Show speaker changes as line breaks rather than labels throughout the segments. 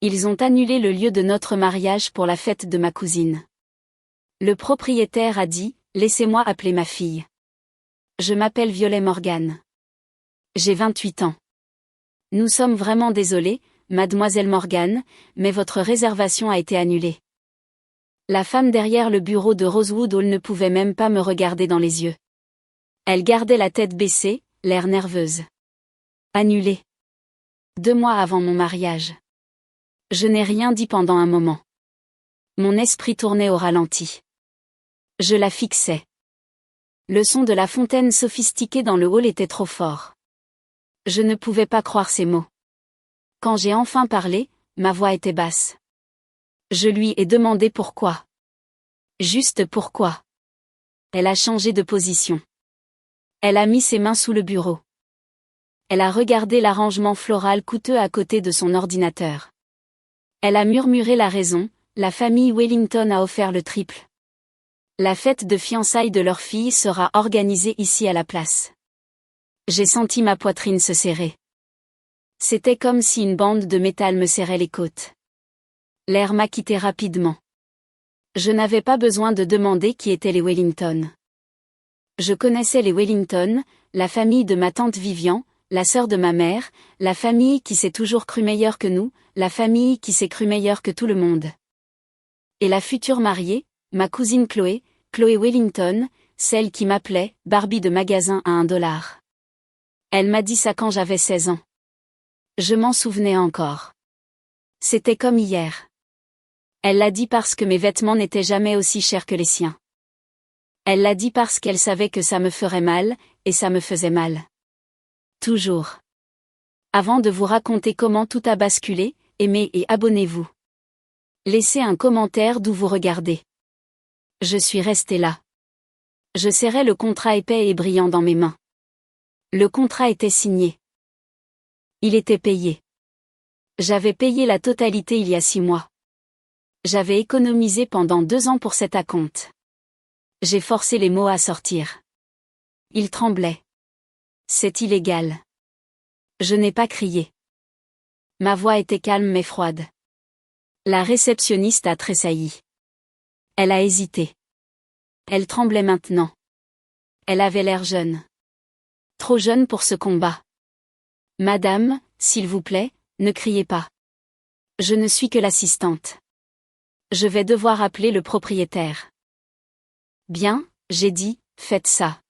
Ils ont annulé le lieu de notre mariage pour la fête de ma cousine. Le propriétaire a dit, laissez-moi appeler ma fille. Je m'appelle Violet Morgan. J'ai 28 ans. Nous sommes vraiment désolés, mademoiselle Morgan, mais votre réservation a été annulée. La femme derrière le bureau de Rosewood Hall ne pouvait même pas me regarder dans les yeux. Elle gardait la tête baissée, l'air nerveuse. Annulée. 2 mois avant mon mariage. Je n'ai rien dit pendant un moment. Mon esprit tournait au ralenti. Je la fixais. Le son de la fontaine sophistiquée dans le hall était trop fort. Je ne pouvais pas croire ces mots. Quand j'ai enfin parlé, ma voix était basse. Je lui ai demandé pourquoi. Juste pourquoi. Elle a changé de position. Elle a mis ses mains sous le bureau. Elle a regardé l'arrangement floral coûteux à côté de son ordinateur. Elle a murmuré la raison, la famille Wellington a offert le triple. La fête de fiançailles de leur fille sera organisée ici à la place. J'ai senti ma poitrine se serrer. C'était comme si une bande de métal me serrait les côtes. L'air m'a quitté rapidement. Je n'avais pas besoin de demander qui étaient les Wellington. Je connaissais les Wellington, la famille de ma tante Vivian, la sœur de ma mère, la famille qui s'est toujours crue meilleure que nous, la famille qui s'est crue meilleure que tout le monde. Et la future mariée, ma cousine Chloé, Chloé Wellington, celle qui m'appelait Barbie de magasin à $1. Elle m'a dit ça quand j'avais 16 ans. Je m'en souvenais encore. C'était comme hier. Elle l'a dit parce que mes vêtements n'étaient jamais aussi chers que les siens. Elle l'a dit parce qu'elle savait que ça me ferait mal, et ça me faisait mal. Toujours. Avant de vous raconter comment tout a basculé, aimez et abonnez-vous. Laissez un commentaire d'où vous regardez. Je suis restée là. Je serrais le contrat épais et brillant dans mes mains. Le contrat était signé. Il était payé. J'avais payé la totalité il y a 6 mois. J'avais économisé pendant 2 ans pour cet acompte. J'ai forcé les mots à sortir. Ils tremblaient. C'est illégal. Je n'ai pas crié. Ma voix était calme mais froide. La réceptionniste a tressailli. Elle a hésité. Elle tremblait maintenant. Elle avait l'air jeune. Trop jeune pour ce combat. Madame, s'il vous plaît, ne criez pas. Je ne suis que l'assistante. Je vais devoir appeler le propriétaire. Bien, j'ai dit, faites ça.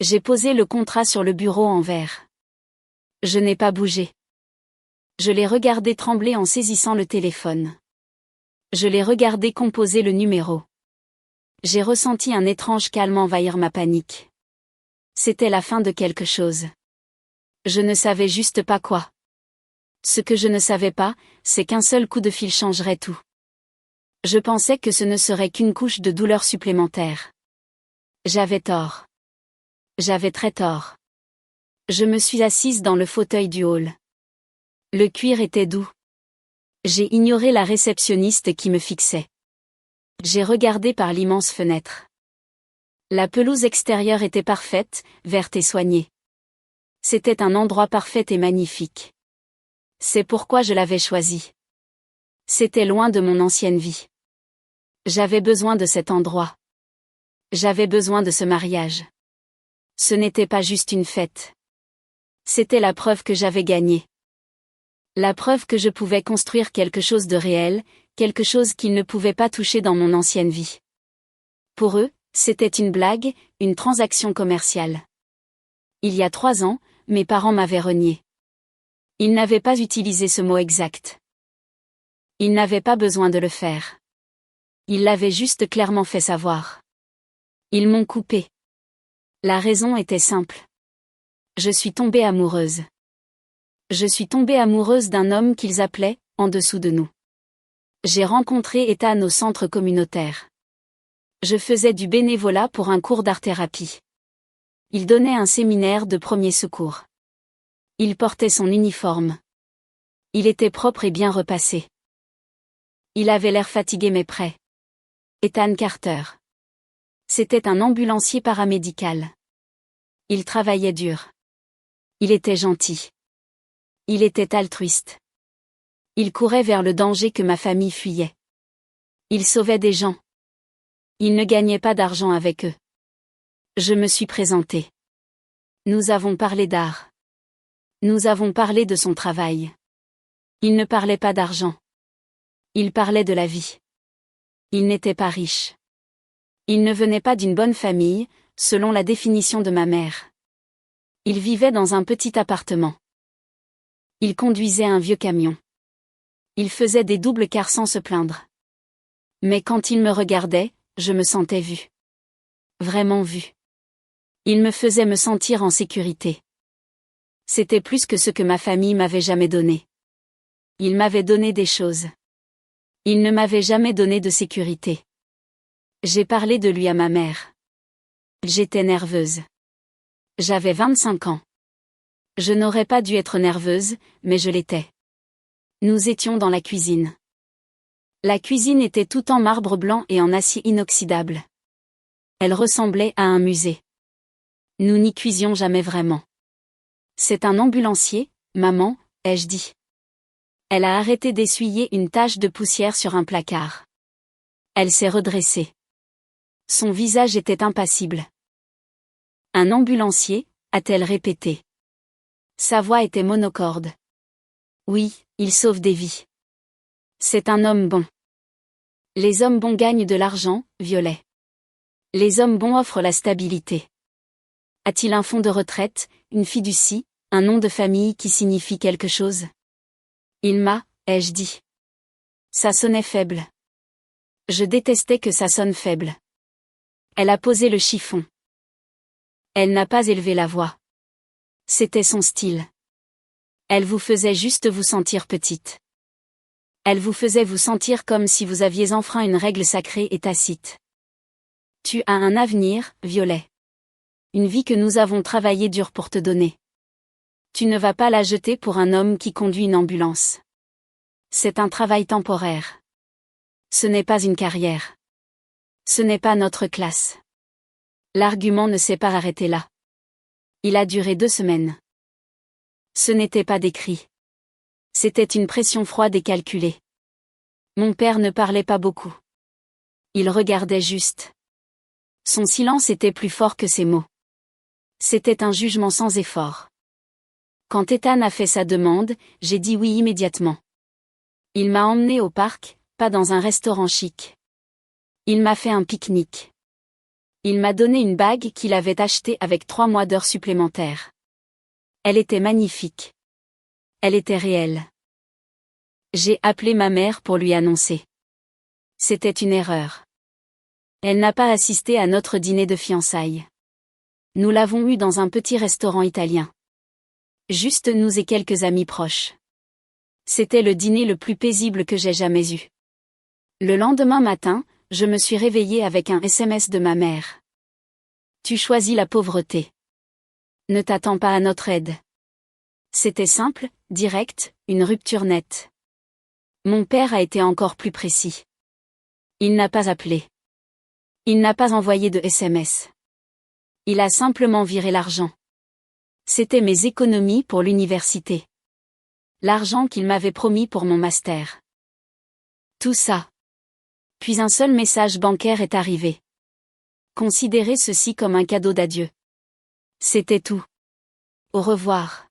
J'ai posé le contrat sur le bureau en verre. Je n'ai pas bougé. Je l'ai regardé trembler en saisissant le téléphone. Je l'ai regardé composer le numéro. J'ai ressenti un étrange calme envahir ma panique. C'était la fin de quelque chose. Je ne savais juste pas quoi. Ce que je ne savais pas, c'est qu'un seul coup de fil changerait tout. Je pensais que ce ne serait qu'une couche de douleur supplémentaire. J'avais tort. J'avais très tort. Je me suis assise dans le fauteuil du hall. Le cuir était doux. J'ai ignoré la réceptionniste qui me fixait. J'ai regardé par l'immense fenêtre. La pelouse extérieure était parfaite, verte et soignée. C'était un endroit parfait et magnifique. C'est pourquoi je l'avais choisi. C'était loin de mon ancienne vie. J'avais besoin de cet endroit. J'avais besoin de ce mariage. Ce n'était pas juste une fête. C'était la preuve que j'avais gagné. La preuve que je pouvais construire quelque chose de réel, quelque chose qu'ils ne pouvaient pas toucher dans mon ancienne vie. Pour eux, c'était une blague, une transaction commerciale. Il y a 3 ans, mes parents m'avaient renié. Ils n'avaient pas utilisé ce mot exact. Ils n'avaient pas besoin de le faire. Ils l'avaient juste clairement fait savoir. Ils m'ont coupé. La raison était simple. Je suis tombée amoureuse. Je suis tombée amoureuse d'un homme qu'ils appelaient « en dessous de nous ». J'ai rencontré Ethan au centre communautaire. Je faisais du bénévolat pour un cours d'art-thérapie. Il donnait un séminaire de premiers secours. Il portait son uniforme. Il était propre et bien repassé. Il avait l'air fatigué mais prêt. Ethan Carter. C'était un ambulancier paramédical. Il travaillait dur. Il était gentil. Il était altruiste. Il courait vers le danger que ma famille fuyait. Il sauvait des gens. Il ne gagnait pas d'argent avec eux. Je me suis présentée. Nous avons parlé d'art. Nous avons parlé de son travail. Il ne parlait pas d'argent. Il parlait de la vie. Il n'était pas riche. Il ne venait pas d'une bonne famille, selon la définition de ma mère. Il vivait dans un petit appartement. Il conduisait un vieux camion. Il faisait des doubles quarts sans se plaindre. Mais quand il me regardait, je me sentais vue. Vraiment vue. Il me faisait me sentir en sécurité. C'était plus que ce que ma famille m'avait jamais donné. Il m'avait donné des choses. Il ne m'avait jamais donné de sécurité. J'ai parlé de lui à ma mère. J'étais nerveuse. J'avais 25 ans. Je n'aurais pas dû être nerveuse, mais je l'étais. Nous étions dans la cuisine. La cuisine était toute en marbre blanc et en acier inoxydable. Elle ressemblait à un musée. Nous n'y cuisions jamais vraiment. C'est un ambulancier, maman, ai-je dit. Elle a arrêté d'essuyer une tache de poussière sur un placard. Elle s'est redressée. Son visage était impassible. Un ambulancier, a-t-elle répété. Sa voix était monocorde. Oui, il sauve des vies. C'est un homme bon. Les hommes bons gagnent de l'argent, Violet. Les hommes bons offrent la stabilité. A-t-il un fonds de retraite, une fiducie, un nom de famille qui signifie quelque chose? Il m'a, ai-je dit. Ça sonnait faible. Je détestais que ça sonne faible. Elle a posé le chiffon. Elle n'a pas élevé la voix. C'était son style. Elle vous faisait juste vous sentir petite. Elle vous faisait vous sentir comme si vous aviez enfreint une règle sacrée et tacite. Tu as un avenir, Violet. Une vie que nous avons travaillé dur pour te donner. Tu ne vas pas la jeter pour un homme qui conduit une ambulance. C'est un travail temporaire. Ce n'est pas une carrière. Ce n'est pas notre classe. L'argument ne s'est pas arrêté là. Il a duré 2 semaines. Ce n'était pas des cris. C'était une pression froide et calculée. Mon père ne parlait pas beaucoup. Il regardait juste. Son silence était plus fort que ses mots. C'était un jugement sans effort. Quand Ethan a fait sa demande, j'ai dit oui immédiatement. Il m'a emmené au parc, pas dans un restaurant chic. Il m'a fait un pique-nique. Il m'a donné une bague qu'il avait achetée avec 3 mois d'heures supplémentaires. Elle était magnifique. Elle était réelle. J'ai appelé ma mère pour lui annoncer. C'était une erreur. Elle n'a pas assisté à notre dîner de fiançailles. Nous l'avons eu dans un petit restaurant italien. Juste nous et quelques amis proches. C'était le dîner le plus paisible que j'ai jamais eu. Le lendemain matin, je me suis réveillée avec un SMS de ma mère. Tu choisis la pauvreté. Ne t'attends pas à notre aide. C'était simple, direct, une rupture nette. Mon père a été encore plus précis. Il n'a pas appelé. Il n'a pas envoyé de SMS. Il a simplement viré l'argent. C'était mes économies pour l'université. L'argent qu'il m'avait promis pour mon master. Tout ça. Puis un seul message bancaire est arrivé. Considérez ceci comme un cadeau d'adieu. C'était tout. Au revoir.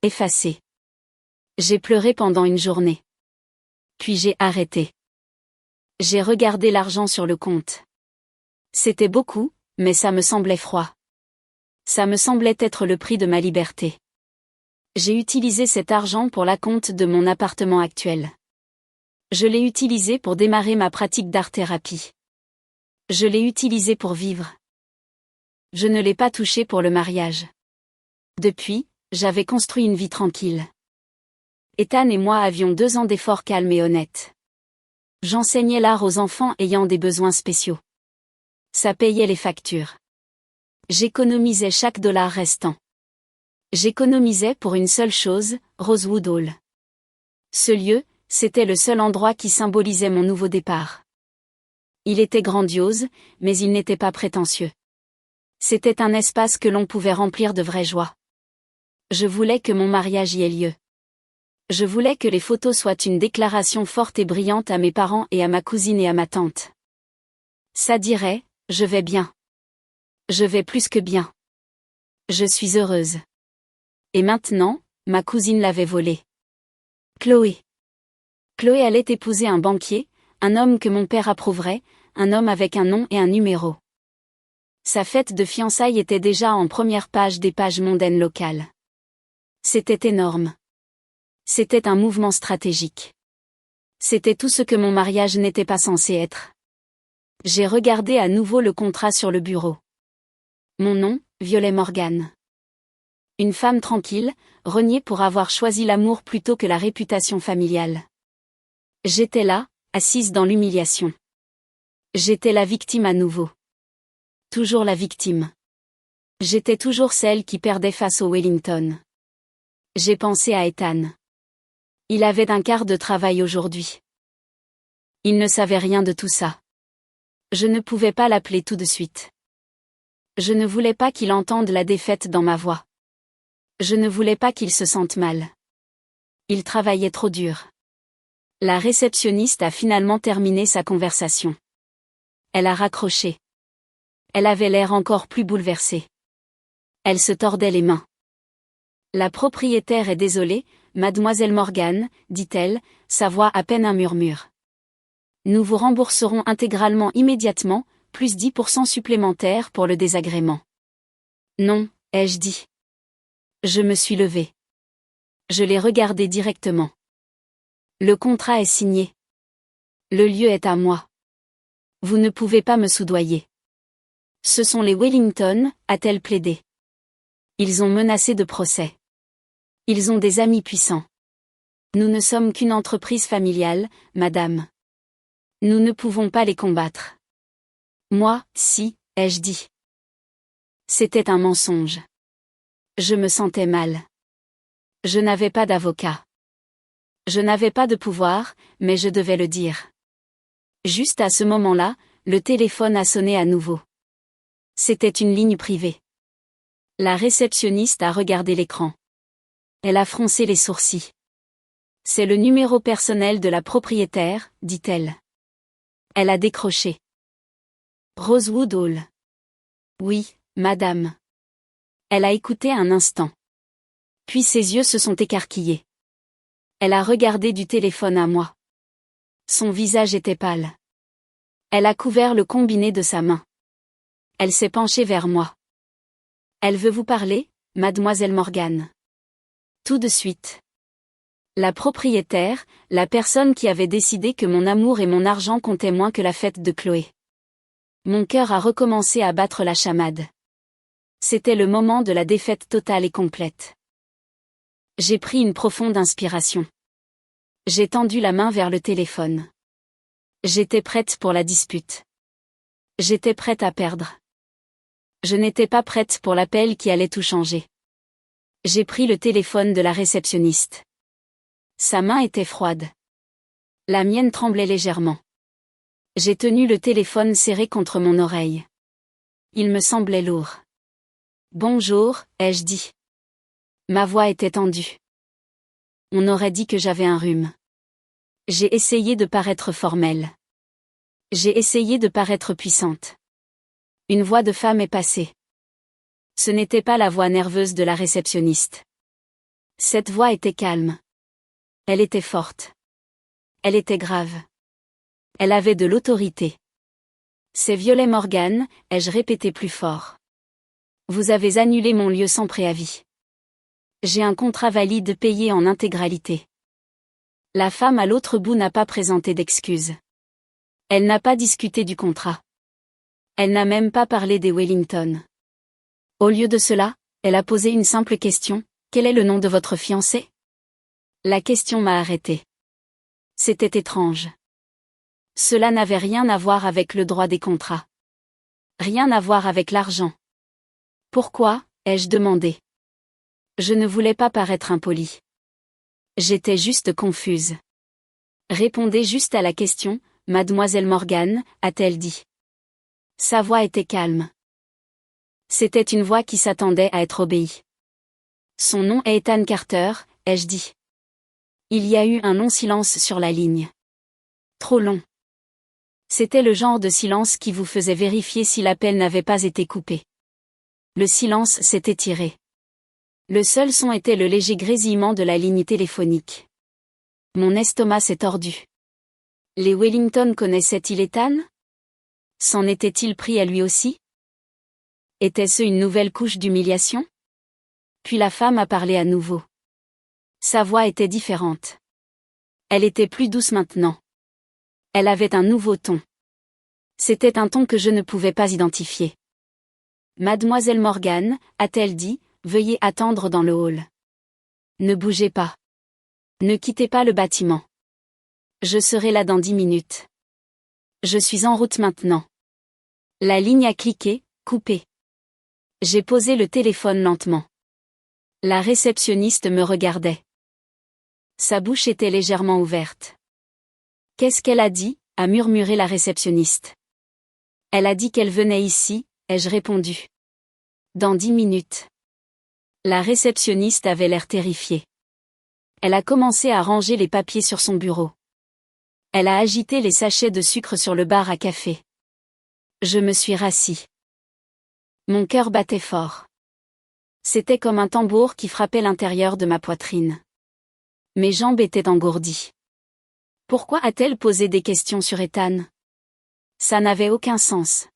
Effacé. J'ai pleuré pendant une journée. Puis j'ai arrêté. J'ai regardé l'argent sur le compte. C'était beaucoup, mais ça me semblait froid. Ça me semblait être le prix de ma liberté. J'ai utilisé cet argent pour l'acompte de mon appartement actuel. Je l'ai utilisé pour démarrer ma pratique d'art-thérapie. Je l'ai utilisé pour vivre. Je ne l'ai pas touché pour le mariage. Depuis, j'avais construit une vie tranquille. Ethan et moi avions 2 ans d'efforts calmes et honnêtes. J'enseignais l'art aux enfants ayant des besoins spéciaux. Ça payait les factures. J'économisais chaque dollar restant. J'économisais pour une seule chose, Rosewood Hall. Ce lieu, c'était le seul endroit qui symbolisait mon nouveau départ. Il était grandiose, mais il n'était pas prétentieux. C'était un espace que l'on pouvait remplir de vraie joie. Je voulais que mon mariage y ait lieu. Je voulais que les photos soient une déclaration forte et brillante à mes parents et à ma cousine et à ma tante. Ça dirait, je vais bien. Je vais plus que bien. Je suis heureuse. Et maintenant, ma cousine l'avait volé. Chloé. Chloé allait épouser un banquier, un homme que mon père approuverait, un homme avec un nom et un numéro. Sa fête de fiançailles était déjà en première page des pages mondaines locales. C'était énorme. C'était un mouvement stratégique. C'était tout ce que mon mariage n'était pas censé être. J'ai regardé à nouveau le contrat sur le bureau. Mon nom, Violet Morgan. Une femme tranquille, reniée pour avoir choisi l'amour plutôt que la réputation familiale. J'étais là, assise dans l'humiliation. J'étais la victime à nouveau. Toujours la victime. J'étais toujours celle qui perdait face au Wellington. J'ai pensé à Ethan. Il avait un quart de travail aujourd'hui. Il ne savait rien de tout ça. Je ne pouvais pas l'appeler tout de suite. Je ne voulais pas qu'il entende la défaite dans ma voix. Je ne voulais pas qu'il se sente mal. Il travaillait trop dur. La réceptionniste a finalement terminé sa conversation. Elle a raccroché. Elle avait l'air encore plus bouleversée. Elle se tordait les mains. La propriétaire est désolée, mademoiselle Morgan, dit-elle, sa voix à peine un murmure. Nous vous rembourserons intégralement immédiatement, plus 10% supplémentaires pour le désagrément. Non, ai-je dit. Je me suis levée. Je l'ai regardé directement. Le contrat est signé. Le lieu est à moi. Vous ne pouvez pas me soudoyer. Ce sont les Wellington, a-t-elle plaidé. Ils ont menacé de procès. Ils ont des amis puissants. Nous ne sommes qu'une entreprise familiale, madame. Nous ne pouvons pas les combattre. Moi, si, ai-je dit. C'était un mensonge. Je me sentais mal. Je n'avais pas d'avocat. Je n'avais pas de pouvoir, mais je devais le dire. Juste à ce moment-là, le téléphone a sonné à nouveau. C'était une ligne privée. La réceptionniste a regardé l'écran. Elle a froncé les sourcils. C'est le numéro personnel de la propriétaire, dit-elle. Elle a décroché. Rosewood Hall. Oui, madame. Elle a écouté un instant. Puis ses yeux se sont écarquillés. Elle a regardé du téléphone à moi. Son visage était pâle. Elle a couvert le combiné de sa main. Elle s'est penchée vers moi. Elle veut vous parler, mademoiselle Morgan. Tout de suite. La propriétaire, la personne qui avait décidé que mon amour et mon argent comptaient moins que la fête de Chloé. Mon cœur a recommencé à battre la chamade. C'était le moment de la défaite totale et complète. J'ai pris une profonde inspiration. J'ai tendu la main vers le téléphone. J'étais prête pour la dispute. J'étais prête à perdre. Je n'étais pas prête pour l'appel qui allait tout changer. J'ai pris le téléphone de la réceptionniste. Sa main était froide. La mienne tremblait légèrement. J'ai tenu le téléphone serré contre mon oreille. Il me semblait lourd. Bonjour, ai-je dit. Ma voix était tendue. On aurait dit que j'avais un rhume. J'ai essayé de paraître formelle. J'ai essayé de paraître puissante. Une voix de femme est passée. Ce n'était pas la voix nerveuse de la réceptionniste. Cette voix était calme. Elle était forte. Elle était grave. Elle avait de l'autorité. C'est Violet Morgan, ai-je répété plus fort. Vous avez annulé mon lieu sans préavis. J'ai un contrat valide payé en intégralité. La femme à l'autre bout n'a pas présenté d'excuses. Elle n'a pas discuté du contrat. Elle n'a même pas parlé des Wellington. Au lieu de cela, elle a posé une simple question, quel est le nom de votre fiancé? La question m'a arrêté. C'était étrange. Cela n'avait rien à voir avec le droit des contrats. Rien à voir avec l'argent. Pourquoi, ai-je demandé. Je ne voulais pas paraître impolie. J'étais juste confuse. Répondez juste à la question, mademoiselle Morgan, a-t-elle dit. Sa voix était calme. C'était une voix qui s'attendait à être obéie. Son nom est Ethan Carter, ai-je dit. Il y a eu un long silence sur la ligne. Trop long. C'était le genre de silence qui vous faisait vérifier si l'appel n'avait pas été coupé. Le silence s'est étiré. Le seul son était le léger grésillement de la ligne téléphonique. Mon estomac s'est tordu. Les Wellington connaissaient-ils Ethan? S'en était-il pris à lui aussi? Était-ce une nouvelle couche d'humiliation? Puis la femme a parlé à nouveau. Sa voix était différente. Elle était plus douce maintenant. Elle avait un nouveau ton. C'était un ton que je ne pouvais pas identifier. Mademoiselle Morgan, a-t-elle dit, veuillez attendre dans le hall. Ne bougez pas. Ne quittez pas le bâtiment. Je serai là dans 10 minutes. Je suis en route maintenant. La ligne a cliqué, coupé. J'ai posé le téléphone lentement. La réceptionniste me regardait. Sa bouche était légèrement ouverte. Qu'est-ce qu'elle a dit? A murmuré la réceptionniste. Elle a dit qu'elle venait ici, ai-je répondu. Dans 10 minutes. La réceptionniste avait l'air terrifiée. Elle a commencé à ranger les papiers sur son bureau. Elle a agité les sachets de sucre sur le bar à café. Je me suis rassis. Mon cœur battait fort. C'était comme un tambour qui frappait l'intérieur de ma poitrine. Mes jambes étaient engourdies. Pourquoi a-t-elle posé des questions sur Ethan? Ça n'avait aucun sens.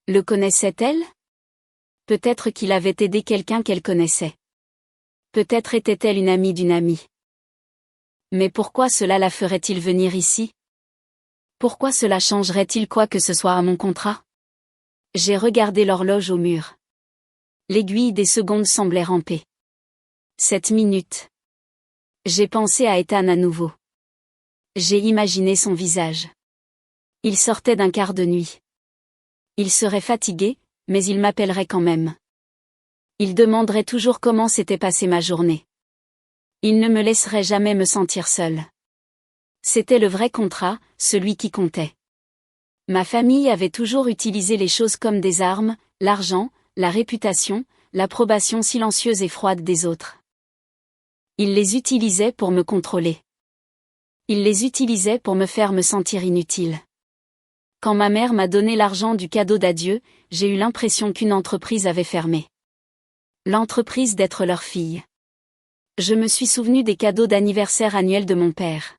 Le connaissait-elle? Peut-être qu'il avait aidé quelqu'un qu'elle connaissait. Peut-être était-elle une amie d'une amie. Mais pourquoi cela la ferait-il venir ici? Pourquoi cela changerait-il quoi que ce soit à mon contrat? J'ai regardé l'horloge au mur. L'aiguille des secondes semblait ramper. 7 minutes. J'ai pensé à Ethan à nouveau. J'ai imaginé son visage. Il sortait d'un quart de nuit. Il serait fatigué, mais il m'appellerait quand même. Il demanderait toujours comment s'était passée ma journée. Il ne me laisserait jamais me sentir seule. C'était le vrai contrat, celui qui comptait. Ma famille avait toujours utilisé les choses comme des armes, l'argent, la réputation, l'approbation silencieuse et froide des autres. Ils les utilisaient pour me contrôler. Ils les utilisaient pour me faire me sentir inutile. Quand ma mère m'a donné l'argent du cadeau d'adieu, j'ai eu l'impression qu'une entreprise avait fermé. L'entreprise d'être leur fille. Je me suis souvenu des cadeaux d'anniversaire annuels de mon père.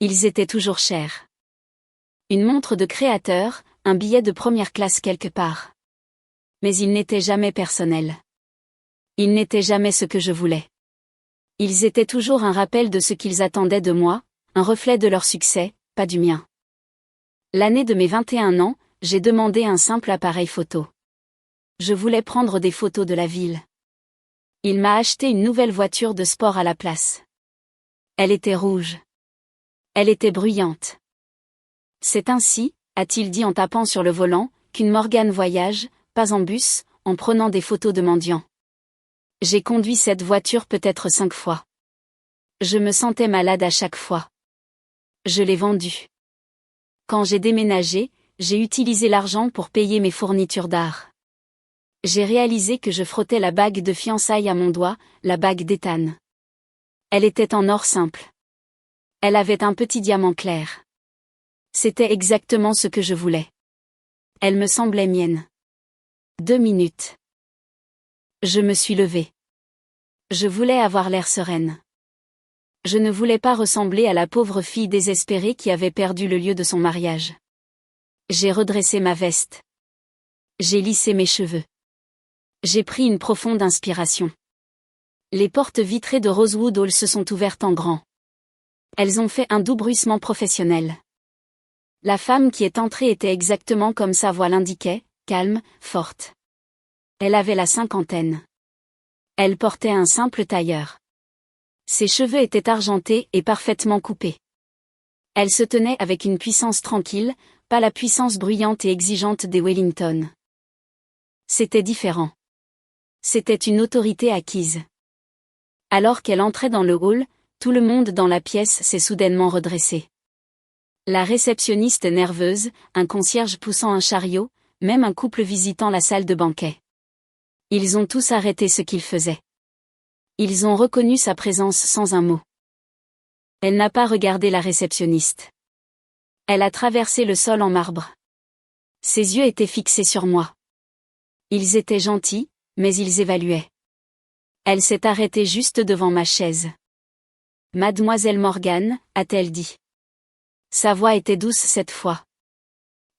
Ils étaient toujours chers. Une montre de créateur, un billet de première classe quelque part. Mais ils n'étaient jamais personnels. Ils n'étaient jamais ce que je voulais. Ils étaient toujours un rappel de ce qu'ils attendaient de moi, un reflet de leur succès, pas du mien. L'année de mes 21 ans, j'ai demandé un simple appareil photo. Je voulais prendre des photos de la ville. Il m'a acheté une nouvelle voiture de sport à la place. Elle était rouge. Elle était bruyante. C'est ainsi, a-t-il dit en tapant sur le volant, qu'une Morgan voyage, pas en bus, en prenant des photos de mendiants. J'ai conduit cette voiture peut-être 5 fois. Je me sentais malade à chaque fois. Je l'ai vendue. Quand j'ai déménagé, j'ai utilisé l'argent pour payer mes fournitures d'art. J'ai réalisé que je frottais la bague de fiançailles à mon doigt, la bague d'Ethan. Elle était en or simple. Elle avait un petit diamant clair. C'était exactement ce que je voulais. Elle me semblait mienne. 2 minutes. Je me suis levée. Je voulais avoir l'air sereine. Je ne voulais pas ressembler à la pauvre fille désespérée qui avait perdu le lieu de son mariage. J'ai redressé ma veste. J'ai lissé mes cheveux. J'ai pris une profonde inspiration. Les portes vitrées de Rosewood Hall se sont ouvertes en grand. Elles ont fait un doux bruissement professionnel. La femme qui est entrée était exactement comme sa voix l'indiquait, calme, forte. Elle avait la cinquantaine. Elle portait un simple tailleur. Ses cheveux étaient argentés et parfaitement coupés. Elle se tenait avec une puissance tranquille, pas la puissance bruyante et exigeante des Wellington. C'était différent. C'était une autorité acquise. Alors qu'elle entrait dans le hall, tout le monde dans la pièce s'est soudainement redressé. La réceptionniste nerveuse, un concierge poussant un chariot, même un couple visitant la salle de banquet. Ils ont tous arrêté ce qu'ils faisaient. Ils ont reconnu sa présence sans un mot. Elle n'a pas regardé la réceptionniste. Elle a traversé le sol en marbre. Ses yeux étaient fixés sur moi. Ils étaient gentils, mais ils évaluaient. Elle s'est arrêtée juste devant ma chaise. Mademoiselle Morgan, a-t-elle dit. Sa voix était douce cette fois.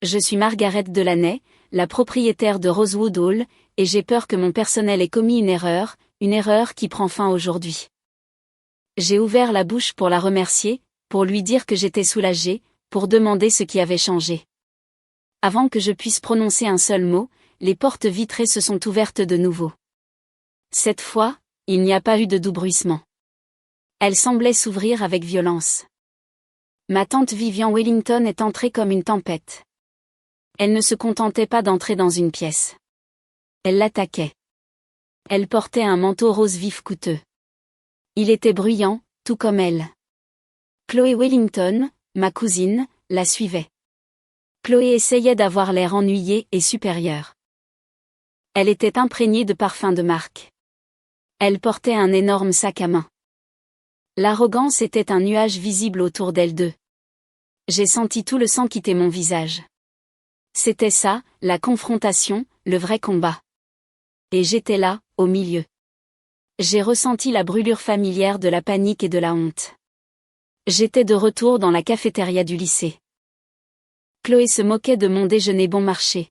Je suis Margaret Delaney, la propriétaire de Rosewood Hall, et j'ai peur que mon personnel ait commis une erreur qui prend fin aujourd'hui. J'ai ouvert la bouche pour la remercier, pour lui dire que j'étais soulagée, pour demander ce qui avait changé. Avant que je puisse prononcer un seul mot, les portes vitrées se sont ouvertes de nouveau. Cette fois, il n'y a pas eu de doux bruissement. Elles semblaient s'ouvrir avec violence. Ma tante Vivian Wellington est entrée comme une tempête. Elle ne se contentait pas d'entrer dans une pièce. Elle l'attaquait. Elle portait un manteau rose vif coûteux. Il était bruyant, tout comme elle. Chloé Wellington, ma cousine, la suivait. Chloé essayait d'avoir l'air ennuyée et supérieure. Elle était imprégnée de parfums de marque. Elle portait un énorme sac à main. L'arrogance était un nuage visible autour d'elles deux. J'ai senti tout le sang quitter mon visage. C'était ça, la confrontation, le vrai combat. Et j'étais là, au milieu. J'ai ressenti la brûlure familière de la panique et de la honte. J'étais de retour dans la cafétéria du lycée. Chloé se moquait de mon déjeuner bon marché.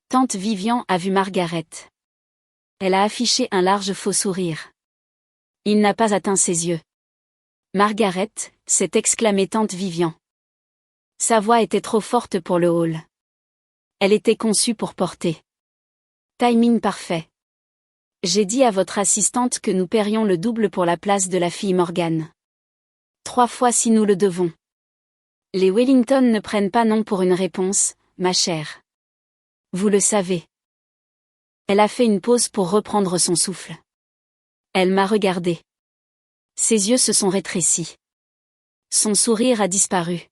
Tante Vivian a vu Margaret. Elle a affiché un large faux sourire. Il n'a pas atteint ses yeux. Margaret, s'est exclamée tante Vivian. Sa voix était trop forte pour le hall. Elle était conçue pour porter. Timing parfait. J'ai dit à votre assistante que nous paierions le double pour la place de la fille Morgan. 3 fois si nous le devons. Les Wellington ne prennent pas non pour une réponse, ma chère. Vous le savez. Elle a fait une pause pour reprendre son souffle. Elle m'a regardé. Ses yeux se sont rétrécis. Son sourire a disparu.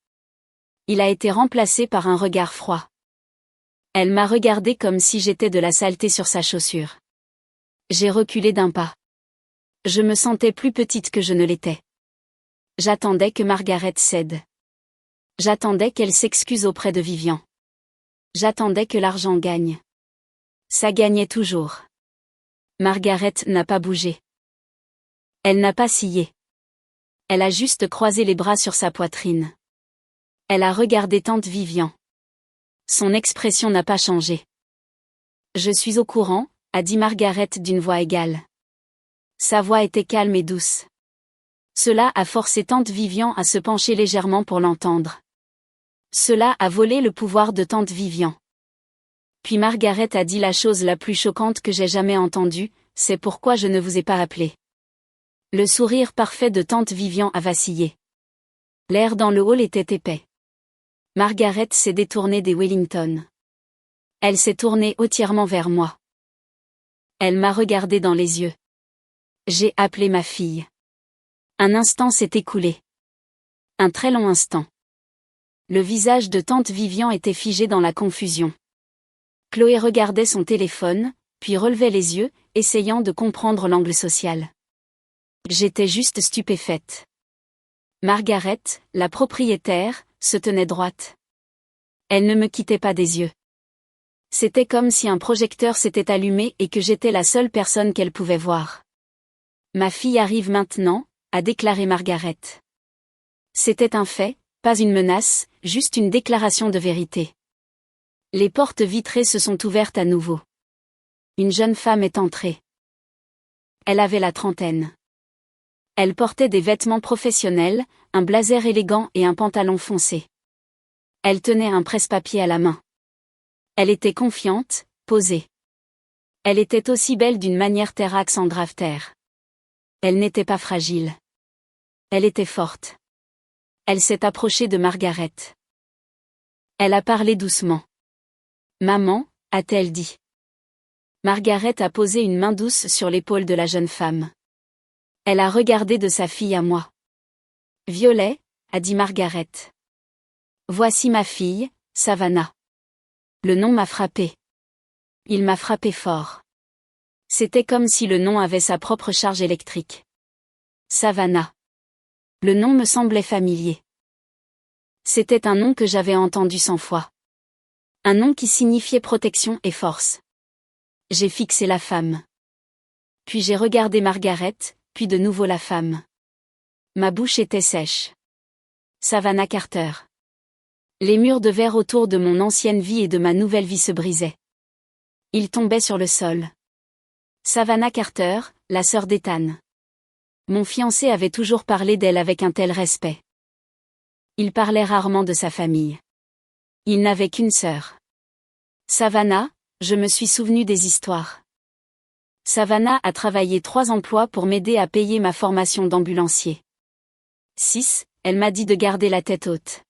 Il a été remplacé par un regard froid. Elle m'a regardé comme si j'étais de la saleté sur sa chaussure. J'ai reculé d'un pas. Je me sentais plus petite que je ne l'étais. J'attendais que Margaret cède. J'attendais qu'elle s'excuse auprès de Vivian. J'attendais que l'argent gagne. Ça gagnait toujours. Margaret n'a pas bougé. Elle n'a pas scié. Elle a juste croisé les bras sur sa poitrine. Elle a regardé tante Vivian. Son expression n'a pas changé. Je suis au courant, a dit Margaret d'une voix égale. Sa voix était calme et douce. Cela a forcé tante Vivian à se pencher légèrement pour l'entendre. Cela a volé le pouvoir de tante Vivian. Puis Margaret a dit la chose la plus choquante que j'ai jamais entendue, c'est pourquoi je ne vous ai pas appelé. Le sourire parfait de tante Vivian a vacillé. L'air dans le hall était épais. Margaret s'est détournée des Wellington. Elle s'est tournée hautement vers moi. Elle m'a regardé dans les yeux. J'ai appelé ma fille. Un instant s'est écoulé. Un très long instant. Le visage de tante Vivian était figé dans la confusion. Chloé regardait son téléphone, puis relevait les yeux, essayant de comprendre l'angle social. J'étais juste stupéfaite. Margaret, la propriétaire, se tenait droite. Elle ne me quittait pas des yeux. C'était comme si un projecteur s'était allumé et que j'étais la seule personne qu'elle pouvait voir. Ma fille arrive maintenant, a déclaré Margaret. C'était un fait, pas une menace, juste une déclaration de vérité. Les portes vitrées se sont ouvertes à nouveau. Une jeune femme est entrée. Elle avait la trentaine. Elle portait des vêtements professionnels, un blazer élégant et un pantalon foncé. Elle tenait un presse-papier à la main. Elle était confiante, posée. Elle était aussi belle d'une manière terrax en grave terre. Elle n'était pas fragile. Elle était forte. Elle s'est approchée de Margaret. Elle a parlé doucement. Maman, a-t-elle dit. Margaret a posé une main douce sur l'épaule de la jeune femme. Elle a regardé de sa fille à moi. Violet, a dit Margaret. Voici ma fille, Savannah. Le nom m'a frappé. Il m'a frappé fort. C'était comme si le nom avait sa propre charge électrique. Savannah. Le nom me semblait familier. C'était un nom que j'avais entendu 100 fois. Un nom qui signifiait protection et force. J'ai fixé la femme. Puis j'ai regardé Margaret, puis de nouveau la femme. Ma bouche était sèche. Savannah Carter. Les murs de verre autour de mon ancienne vie et de ma nouvelle vie se brisaient. Ils tombaient sur le sol. Savannah Carter, la sœur d'Ethan. Mon fiancé avait toujours parlé d'elle avec un tel respect. Il parlait rarement de sa famille. Il n'avait qu'une sœur. Savannah, je me suis souvenu des histoires. Savannah a travaillé 3 emplois pour m'aider à payer ma formation d'ambulancier. 6, elle m'a dit de garder la tête haute.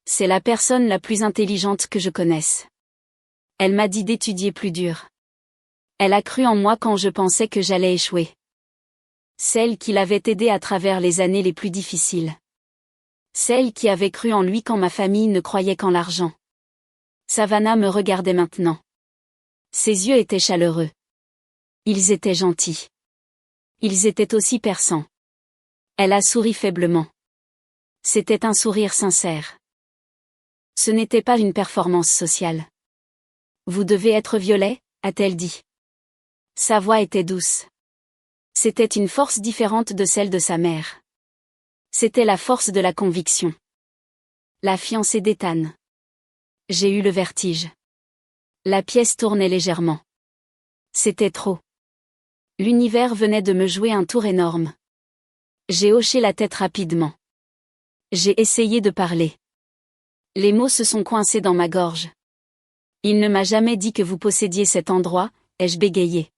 C'est la personne la plus intelligente que je connaisse. Elle m'a dit d'étudier plus dur. Elle a cru en moi quand je pensais que j'allais échouer. Celle qui l'avait aidé à travers les années les plus difficiles. Celle qui avait cru en lui quand ma famille ne croyait qu'en l'argent. Savannah me regardait maintenant. Ses yeux étaient chaleureux. Ils étaient gentils. Ils étaient aussi perçants. Elle a souri faiblement. C'était un sourire sincère. Ce n'était pas une performance sociale. Vous devez être violet, a-t-elle dit. Sa voix était douce. C'était une force différente de celle de sa mère. C'était la force de la conviction. La fiancée d'Ethan. J'ai eu le vertige. La pièce tournait légèrement. C'était trop. L'univers venait de me jouer un tour énorme. J'ai hoché la tête rapidement. J'ai essayé de parler. Les mots se sont coincés dans ma gorge. Il ne m'a jamais dit que vous possédiez cet endroit, ai-je bégayé.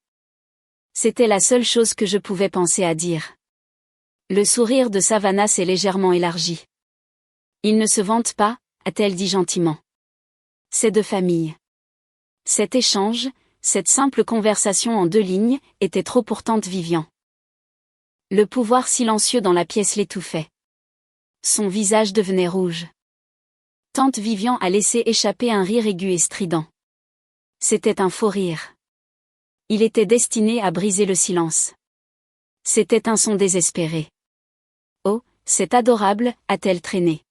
C'était la seule chose que je pouvais penser à dire. Le sourire de Savannah s'est légèrement élargi. Il ne se vante pas, a-t-elle dit gentiment. C'est de famille. Cet échange, cette simple conversation en 2 lignes, était trop pour tante Vivian. Le pouvoir silencieux dans la pièce l'étouffait. Son visage devenait rouge. Tante Vivian a laissé échapper un rire aigu et strident. C'était un faux rire. Il était destiné à briser le silence. C'était un son désespéré. Oh, c'est adorable, a-t-elle traîné.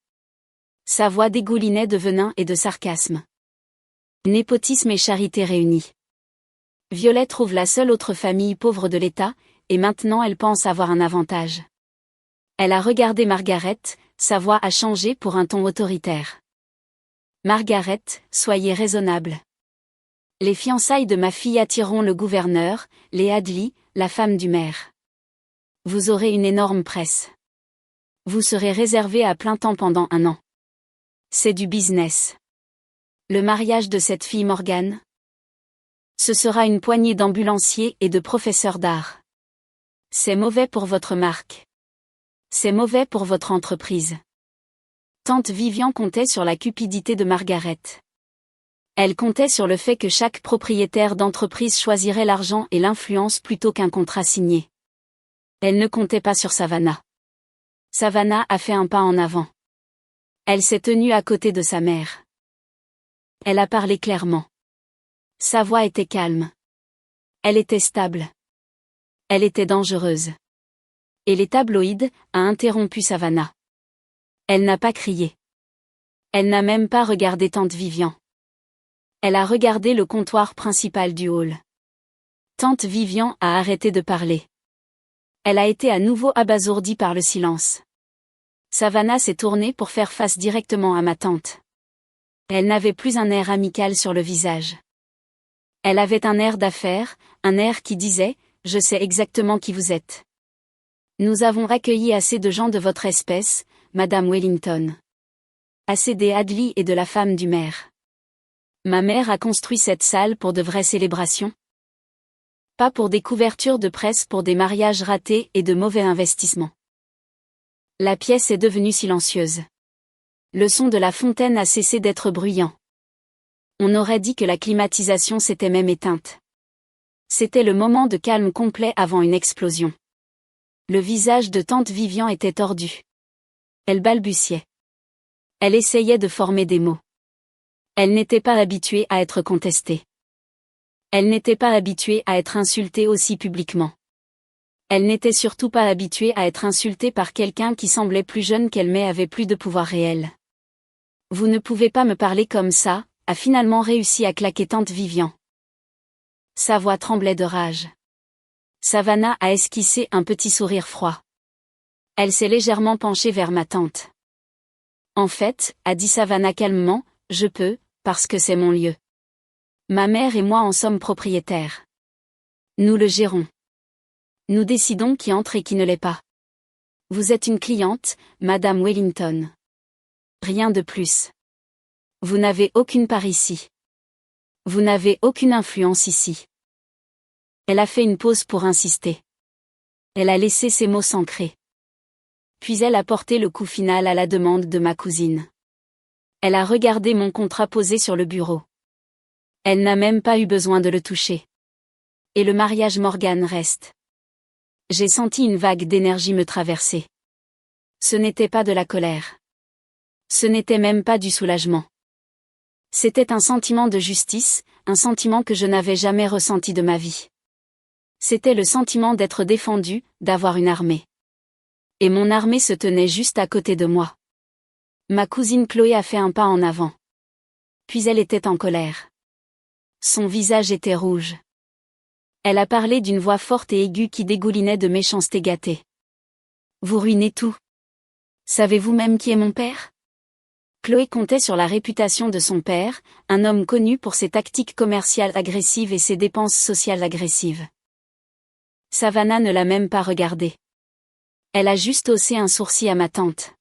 Sa voix dégoulinait de venin et de sarcasme. Népotisme et charité réunis. Violet trouve la seule autre famille pauvre de l'État, et maintenant elle pense avoir un avantage. Elle a regardé Margaret, sa voix a changé pour un ton autoritaire. Margaret, soyez raisonnable. Les fiançailles de ma fille attireront le gouverneur, les Hadley, la femme du maire. Vous aurez une énorme presse. Vous serez réservé à plein temps pendant 1 an. C'est du business. Le mariage de cette fille Morgan. Ce sera une poignée d'ambulanciers et de professeurs d'art. C'est mauvais pour votre marque. C'est mauvais pour votre entreprise. Tante Vivian comptait sur la cupidité de Margaret. Elle comptait sur le fait que chaque propriétaire d'entreprise choisirait l'argent et l'influence plutôt qu'un contrat signé. Elle ne comptait pas sur Savannah. Savannah a fait un pas en avant. Elle s'est tenue à côté de sa mère. Elle a parlé clairement. Sa voix était calme. Elle était stable. Elle était dangereuse. Et les tabloïds, a interrompu Savannah. Elle n'a pas crié. Elle n'a même pas regardé tante Vivian. Elle a regardé le comptoir principal du hall. Tante Vivian a arrêté de parler. Elle a été à nouveau abasourdie par le silence. Savannah s'est tournée pour faire face directement à ma tante. Elle n'avait plus un air amical sur le visage. Elle avait un air d'affaire, un air qui disait « Je sais exactement qui vous êtes. Nous avons accueilli assez de gens de votre espèce, Madame Wellington. Assez des Hadley et de la femme du maire. Ma mère a construit cette salle pour de vraies célébrations. Pas pour des couvertures de presse pour des mariages ratés et de mauvais investissements. » La pièce est devenue silencieuse. Le son de la fontaine a cessé d'être bruyant. On aurait dit que la climatisation s'était même éteinte. C'était le moment de calme complet avant une explosion. Le visage de tante Vivian était tordu. Elle balbutiait. Elle essayait de former des mots. Elle n'était pas habituée à être contestée. Elle n'était pas habituée à être insultée aussi publiquement. Elle n'était surtout pas habituée à être insultée par quelqu'un qui semblait plus jeune qu'elle mais avait plus de pouvoir réel. Vous ne pouvez pas me parler comme ça, a finalement réussi à claquer tante Vivian. Sa voix tremblait de rage. Savannah a esquissé un petit sourire froid. Elle s'est légèrement penchée vers ma tante. En fait, a dit Savannah calmement, je peux, parce que c'est mon lieu. Ma mère et moi en sommes propriétaires. Nous le gérons. Nous décidons qui entre et qui ne l'est pas. Vous êtes une cliente, Madame Wellington. Rien de plus. Vous n'avez aucune part ici. Vous n'avez aucune influence ici. Elle a fait une pause pour insister. Elle a laissé ses mots s'ancrer. Puis elle a porté le coup final à la demande de ma cousine. Elle a regardé mon contrat posé sur le bureau. Elle n'a même pas eu besoin de le toucher. Et le mariage Morgan reste. J'ai senti une vague d'énergie me traverser. Ce n'était pas de la colère. Ce n'était même pas du soulagement. C'était un sentiment de justice, un sentiment que je n'avais jamais ressenti de ma vie. C'était le sentiment d'être défendu, d'avoir une armée. Et mon armée se tenait juste à côté de moi. Ma cousine Chloé a fait un pas en avant. Puis elle était en colère. Son visage était rouge. Elle a parlé d'une voix forte et aiguë qui dégoulinait de méchanceté gâtée. Vous ruinez tout. Savez-vous même qui est mon père ? Chloé comptait sur la réputation de son père, un homme connu pour ses tactiques commerciales agressives et ses dépenses sociales agressives. Savannah ne l'a même pas regardé. Elle a juste haussé un sourcil à ma tante.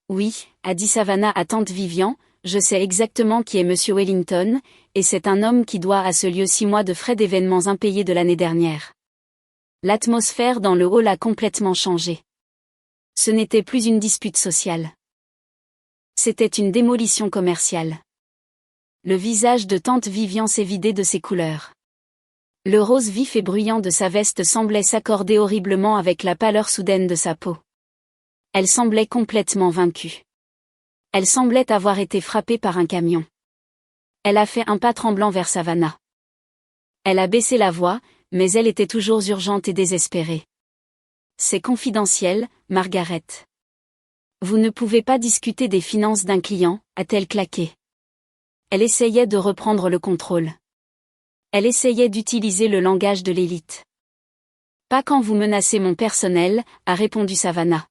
Oui, a dit Savannah à tante Vivian, je sais exactement qui est Monsieur Wellington, et c'est un homme qui doit à ce lieu 6 mois de frais d'événements impayés de l'année dernière. L'atmosphère dans le hall a complètement changé. Ce n'était plus une dispute sociale. C'était une démolition commerciale. Le visage de tante Vivian s'est vidé de ses couleurs. Le rose vif et bruyant de sa veste semblait s'accorder horriblement avec la pâleur soudaine de sa peau. Elle semblait complètement vaincue. Elle semblait avoir été frappée par un camion. Elle a fait un pas tremblant vers Savannah. Elle a baissé la voix, mais elle était toujours urgente et désespérée. C'est confidentiel, Margaret. Vous ne pouvez pas discuter des finances d'un client, a-t-elle claqué. Elle essayait de reprendre le contrôle. Elle essayait d'utiliser le langage de l'élite. Pas quand vous menacez mon personnel, a répondu Savannah.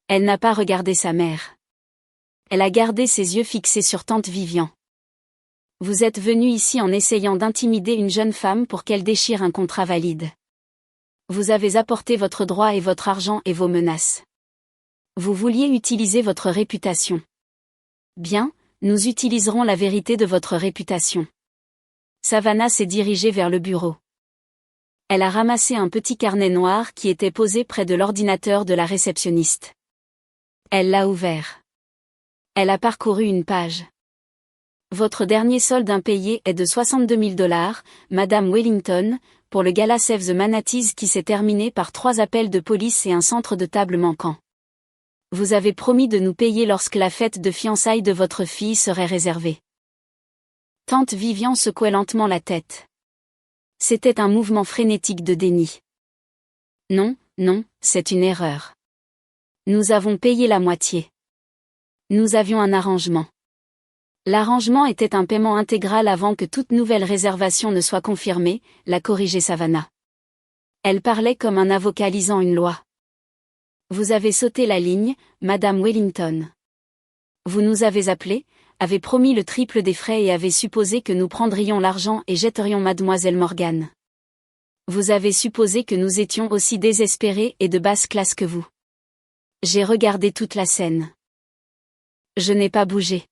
Elle n'a pas regardé sa mère. Elle a gardé ses yeux fixés sur tante Vivian. Vous êtes venu ici en essayant d'intimider une jeune femme pour qu'elle déchire un contrat valide. Vous avez apporté votre droit et votre argent et vos menaces. Vous vouliez utiliser votre réputation. Bien, nous utiliserons la vérité de votre réputation. Savannah s'est dirigée vers le bureau. Elle a ramassé un petit carnet noir qui était posé près de l'ordinateur de la réceptionniste. Elle l'a ouvert. Elle a parcouru une page. Votre dernier solde impayé est de 62 000 $, Madame Wellington, pour le gala Save the Manatees qui s'est terminé par 3 appels de police et un centre de table manquant. Vous avez promis de nous payer lorsque la fête de fiançailles de votre fille serait réservée. Tante Vivian secouait lentement la tête. C'était un mouvement frénétique de déni. Non, non, c'est une erreur. Nous avons payé la moitié. Nous avions un arrangement. L'arrangement était un paiement intégral avant que toute nouvelle réservation ne soit confirmée, l'a corrigé Savannah. Elle parlait comme un avocat lisant une loi. Vous avez sauté la ligne, Madame Wellington. Vous nous avez appelé, avez promis le triple des frais et avez supposé que nous prendrions l'argent et jetterions Mademoiselle Morgan. Vous avez supposé que nous étions aussi désespérés et de basse classe que vous. J'ai regardé toute la scène. Je n'ai pas bougé.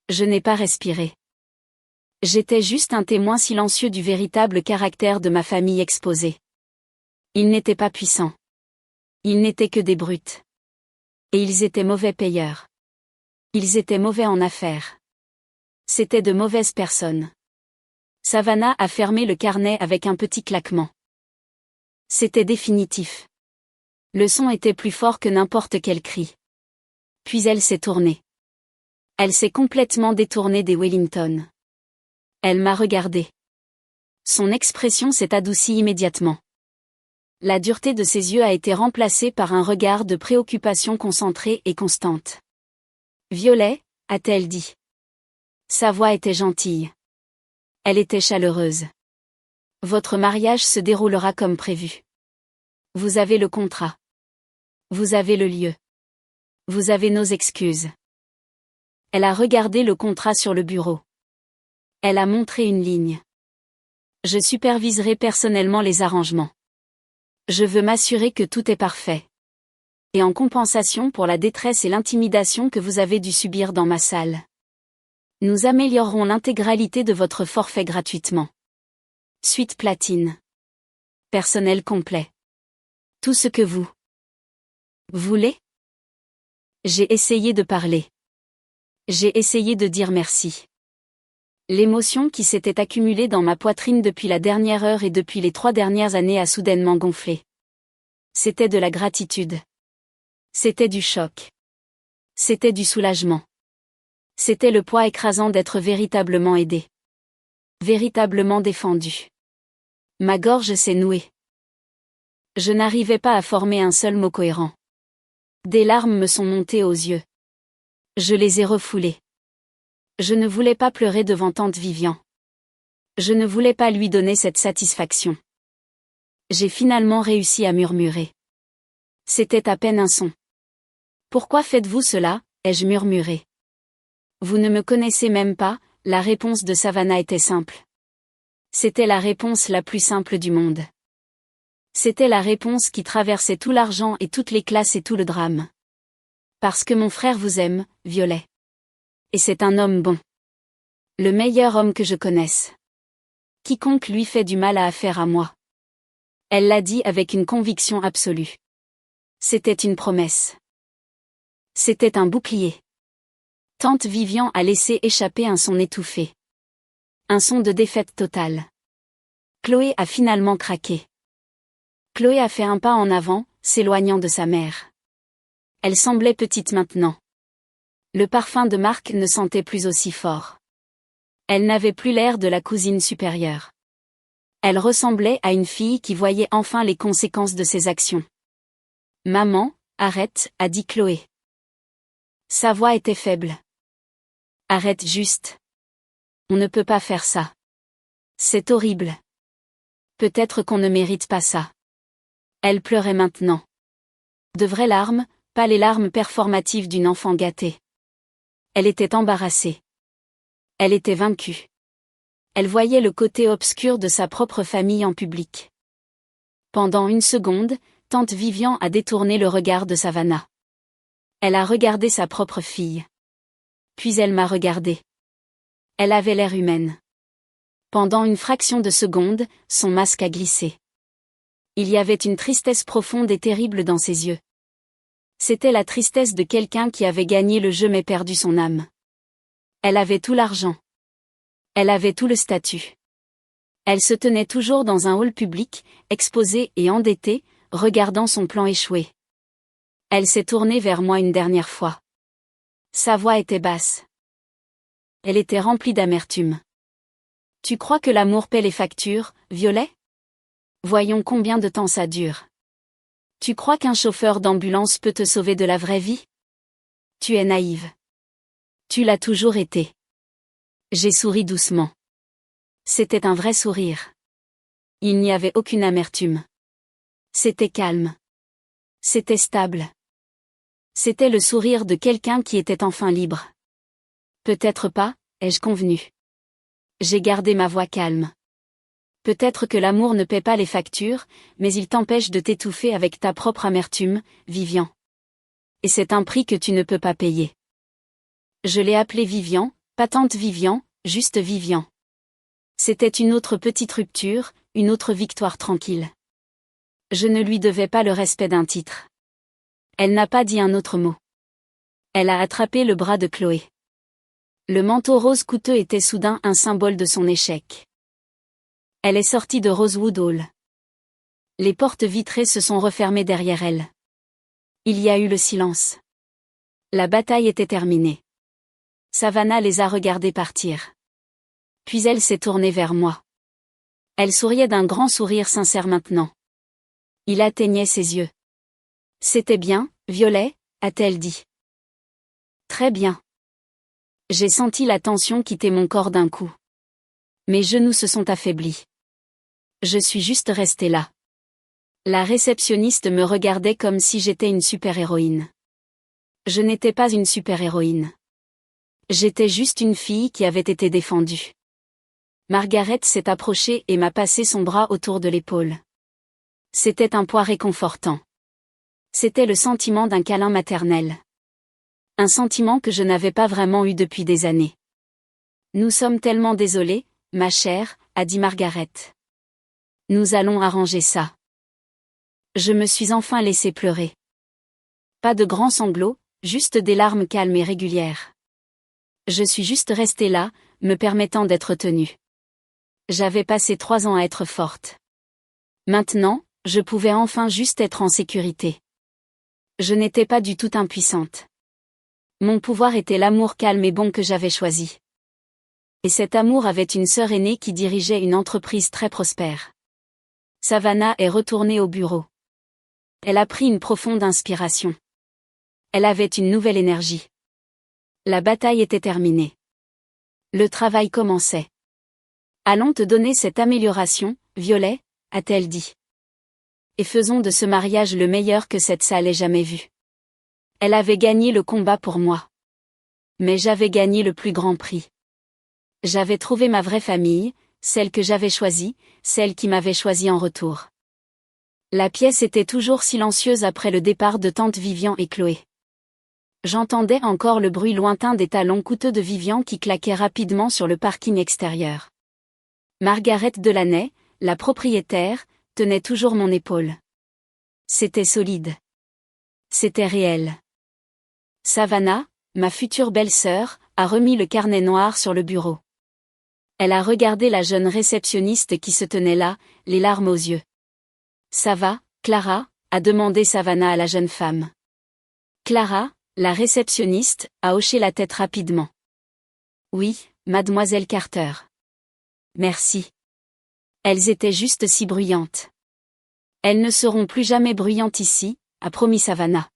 Je n'ai pas respiré. J'étais juste un témoin silencieux du véritable caractère de ma famille exposée. Ils n'étaient pas puissants. Ils n'étaient que des brutes. Et ils étaient mauvais payeurs. Ils étaient mauvais en affaires. C'étaient de mauvaises personnes. Savannah a fermé le carnet avec un petit claquement. C'était définitif. Le son était plus fort que n'importe quel cri. Puis elle s'est tournée. Elle s'est complètement détournée des Wellington. Elle m'a regardé. Son expression s'est adoucie immédiatement. La dureté de ses yeux a été remplacée par un regard de préoccupation concentrée et constante. Violet, a-t-elle dit. Sa voix était gentille. Elle était chaleureuse. Votre mariage se déroulera comme prévu. Vous avez le contrat. Vous avez le lieu. Vous avez nos excuses. Elle a regardé le contrat sur le bureau. Elle a montré une ligne. Je superviserai personnellement les arrangements. Je veux m'assurer que tout est parfait. Et en compensation pour la détresse et l'intimidation que vous avez dû subir dans ma salle, nous améliorerons l'intégralité de votre forfait gratuitement. Suite platine. Personnel complet. Tout ce que vous voulez. J'ai essayé de parler. J'ai essayé de dire merci. L'émotion qui s'était accumulée dans ma poitrine depuis la dernière heure et depuis les 3 dernières années a soudainement gonflé. C'était de la gratitude. C'était du choc. C'était du soulagement. C'était le poids écrasant d'être véritablement aidé. Véritablement défendu. Ma gorge s'est nouée. Je n'arrivais pas à former un seul mot cohérent. Des larmes me sont montées aux yeux. Je les ai refoulées. Je ne voulais pas pleurer devant tante Vivian. Je ne voulais pas lui donner cette satisfaction. J'ai finalement réussi à murmurer. C'était à peine un son. Pourquoi faites-vous cela, ai-je murmuré. Vous ne me connaissez même pas, la réponse de Savannah était simple. C'était la réponse la plus simple du monde. C'était la réponse qui traversait tout l'argent et toutes les classes et tout le drame. Parce que mon frère vous aime, Violet. Et c'est un homme bon. Le meilleur homme que je connaisse. Quiconque lui fait du mal a affaire à moi. Elle l'a dit avec une conviction absolue. C'était une promesse. C'était un bouclier. Tante Vivian a laissé échapper un son étouffé. Un son de défaite totale. Chloé a finalement craqué. Chloé a fait un pas en avant, s'éloignant de sa mère. Elle semblait petite maintenant. Le parfum de Marc ne sentait plus aussi fort. Elle n'avait plus l'air de la cousine supérieure. Elle ressemblait à une fille qui voyait enfin les conséquences de ses actions. « Maman, arrête », a dit Chloé. Sa voix était faible. « Arrête juste. On ne peut pas faire ça. C'est horrible. Peut-être qu'on ne mérite pas ça. » Elle pleurait maintenant. De vraies larmes, pas les larmes performatives d'une enfant gâtée. Elle était embarrassée. Elle était vaincue. Elle voyait le côté obscur de sa propre famille en public. Pendant une seconde, tante Vivian a détourné le regard de Savannah. Elle a regardé sa propre fille. Puis elle m'a regardée. Elle avait l'air humaine. Pendant une fraction de seconde, son masque a glissé. Il y avait une tristesse profonde et terrible dans ses yeux. C'était la tristesse de quelqu'un qui avait gagné le jeu mais perdu son âme. Elle avait tout l'argent. Elle avait tout le statut. Elle se tenait toujours dans un hall public, exposée et endettée, regardant son plan échouer. Elle s'est tournée vers moi une dernière fois. Sa voix était basse. Elle était remplie d'amertume. Tu crois que l'amour paie les factures, Violet? Voyons combien de temps ça dure. Tu crois qu'un chauffeur d'ambulance peut te sauver de la vraie vie? Tu es naïve. Tu l'as toujours été. J'ai souri doucement. C'était un vrai sourire. Il n'y avait aucune amertume. C'était calme. C'était stable. C'était le sourire de quelqu'un qui était enfin libre. Peut-être pas, ai-je convenu. J'ai gardé ma voix calme. Peut-être que l'amour ne paie pas les factures, mais il t'empêche de t'étouffer avec ta propre amertume, Vivian. Et c'est un prix que tu ne peux pas payer. Je l'ai appelée Vivian, pas tante Vivian, juste Vivian. C'était une autre petite rupture, une autre victoire tranquille. Je ne lui devais pas le respect d'un titre. Elle n'a pas dit un autre mot. Elle a attrapé le bras de Chloé. Le manteau rose coûteux était soudain un symbole de son échec. Elle est sortie de Rosewood Hall. Les portes vitrées se sont refermées derrière elle. Il y a eu le silence. La bataille était terminée. Savannah les a regardés partir. Puis elle s'est tournée vers moi. Elle souriait d'un grand sourire sincère maintenant. Il atteignait ses yeux. C'était bien, Violet, a-t-elle dit. Très bien. J'ai senti la tension quitter mon corps d'un coup. Mes genoux se sont affaiblis. Je suis juste restée là. La réceptionniste me regardait comme si j'étais une super-héroïne. Je n'étais pas une super-héroïne. J'étais juste une fille qui avait été défendue. Margaret s'est approchée et m'a passé son bras autour de l'épaule. C'était un poids réconfortant. C'était le sentiment d'un câlin maternel. Un sentiment que je n'avais pas vraiment eu depuis des années. Nous sommes tellement désolés, ma chère, a dit Margaret. Nous allons arranger ça. Je me suis enfin laissée pleurer. Pas de grands sanglots, juste des larmes calmes et régulières. Je suis juste restée là, me permettant d'être tenue. J'avais passé 3 ans à être forte. Maintenant, je pouvais enfin juste être en sécurité. Je n'étais pas du tout impuissante. Mon pouvoir était l'amour calme et bon que j'avais choisi. Et cet amour avait une sœur aînée qui dirigeait une entreprise très prospère. Savannah est retournée au bureau. Elle a pris une profonde inspiration. Elle avait une nouvelle énergie. La bataille était terminée. Le travail commençait. Allons te donner cette amélioration, Violet, a-t-elle dit. Et faisons de ce mariage le meilleur que cette salle ait jamais vu. Elle avait gagné le combat pour moi. Mais j'avais gagné le plus grand prix. J'avais trouvé ma vraie famille, celle que j'avais choisie, celle qui m'avait choisi en retour. La pièce était toujours silencieuse après le départ de tante Vivian et Chloé. J'entendais encore le bruit lointain des talons coûteux de Vivian qui claquaient rapidement sur le parking extérieur. Margaret Delaney, la propriétaire, tenait toujours mon épaule. C'était solide. C'était réel. Savannah, ma future belle-sœur, a remis le carnet noir sur le bureau. Elle a regardé la jeune réceptionniste qui se tenait là, les larmes aux yeux. « Ça va, Clara ?» a demandé Savannah à la jeune femme. Clara, la réceptionniste, a hoché la tête rapidement. « Oui, mademoiselle Carter. »« Merci. » Elles étaient juste si bruyantes. « Elles ne seront plus jamais bruyantes ici, » a promis Savannah.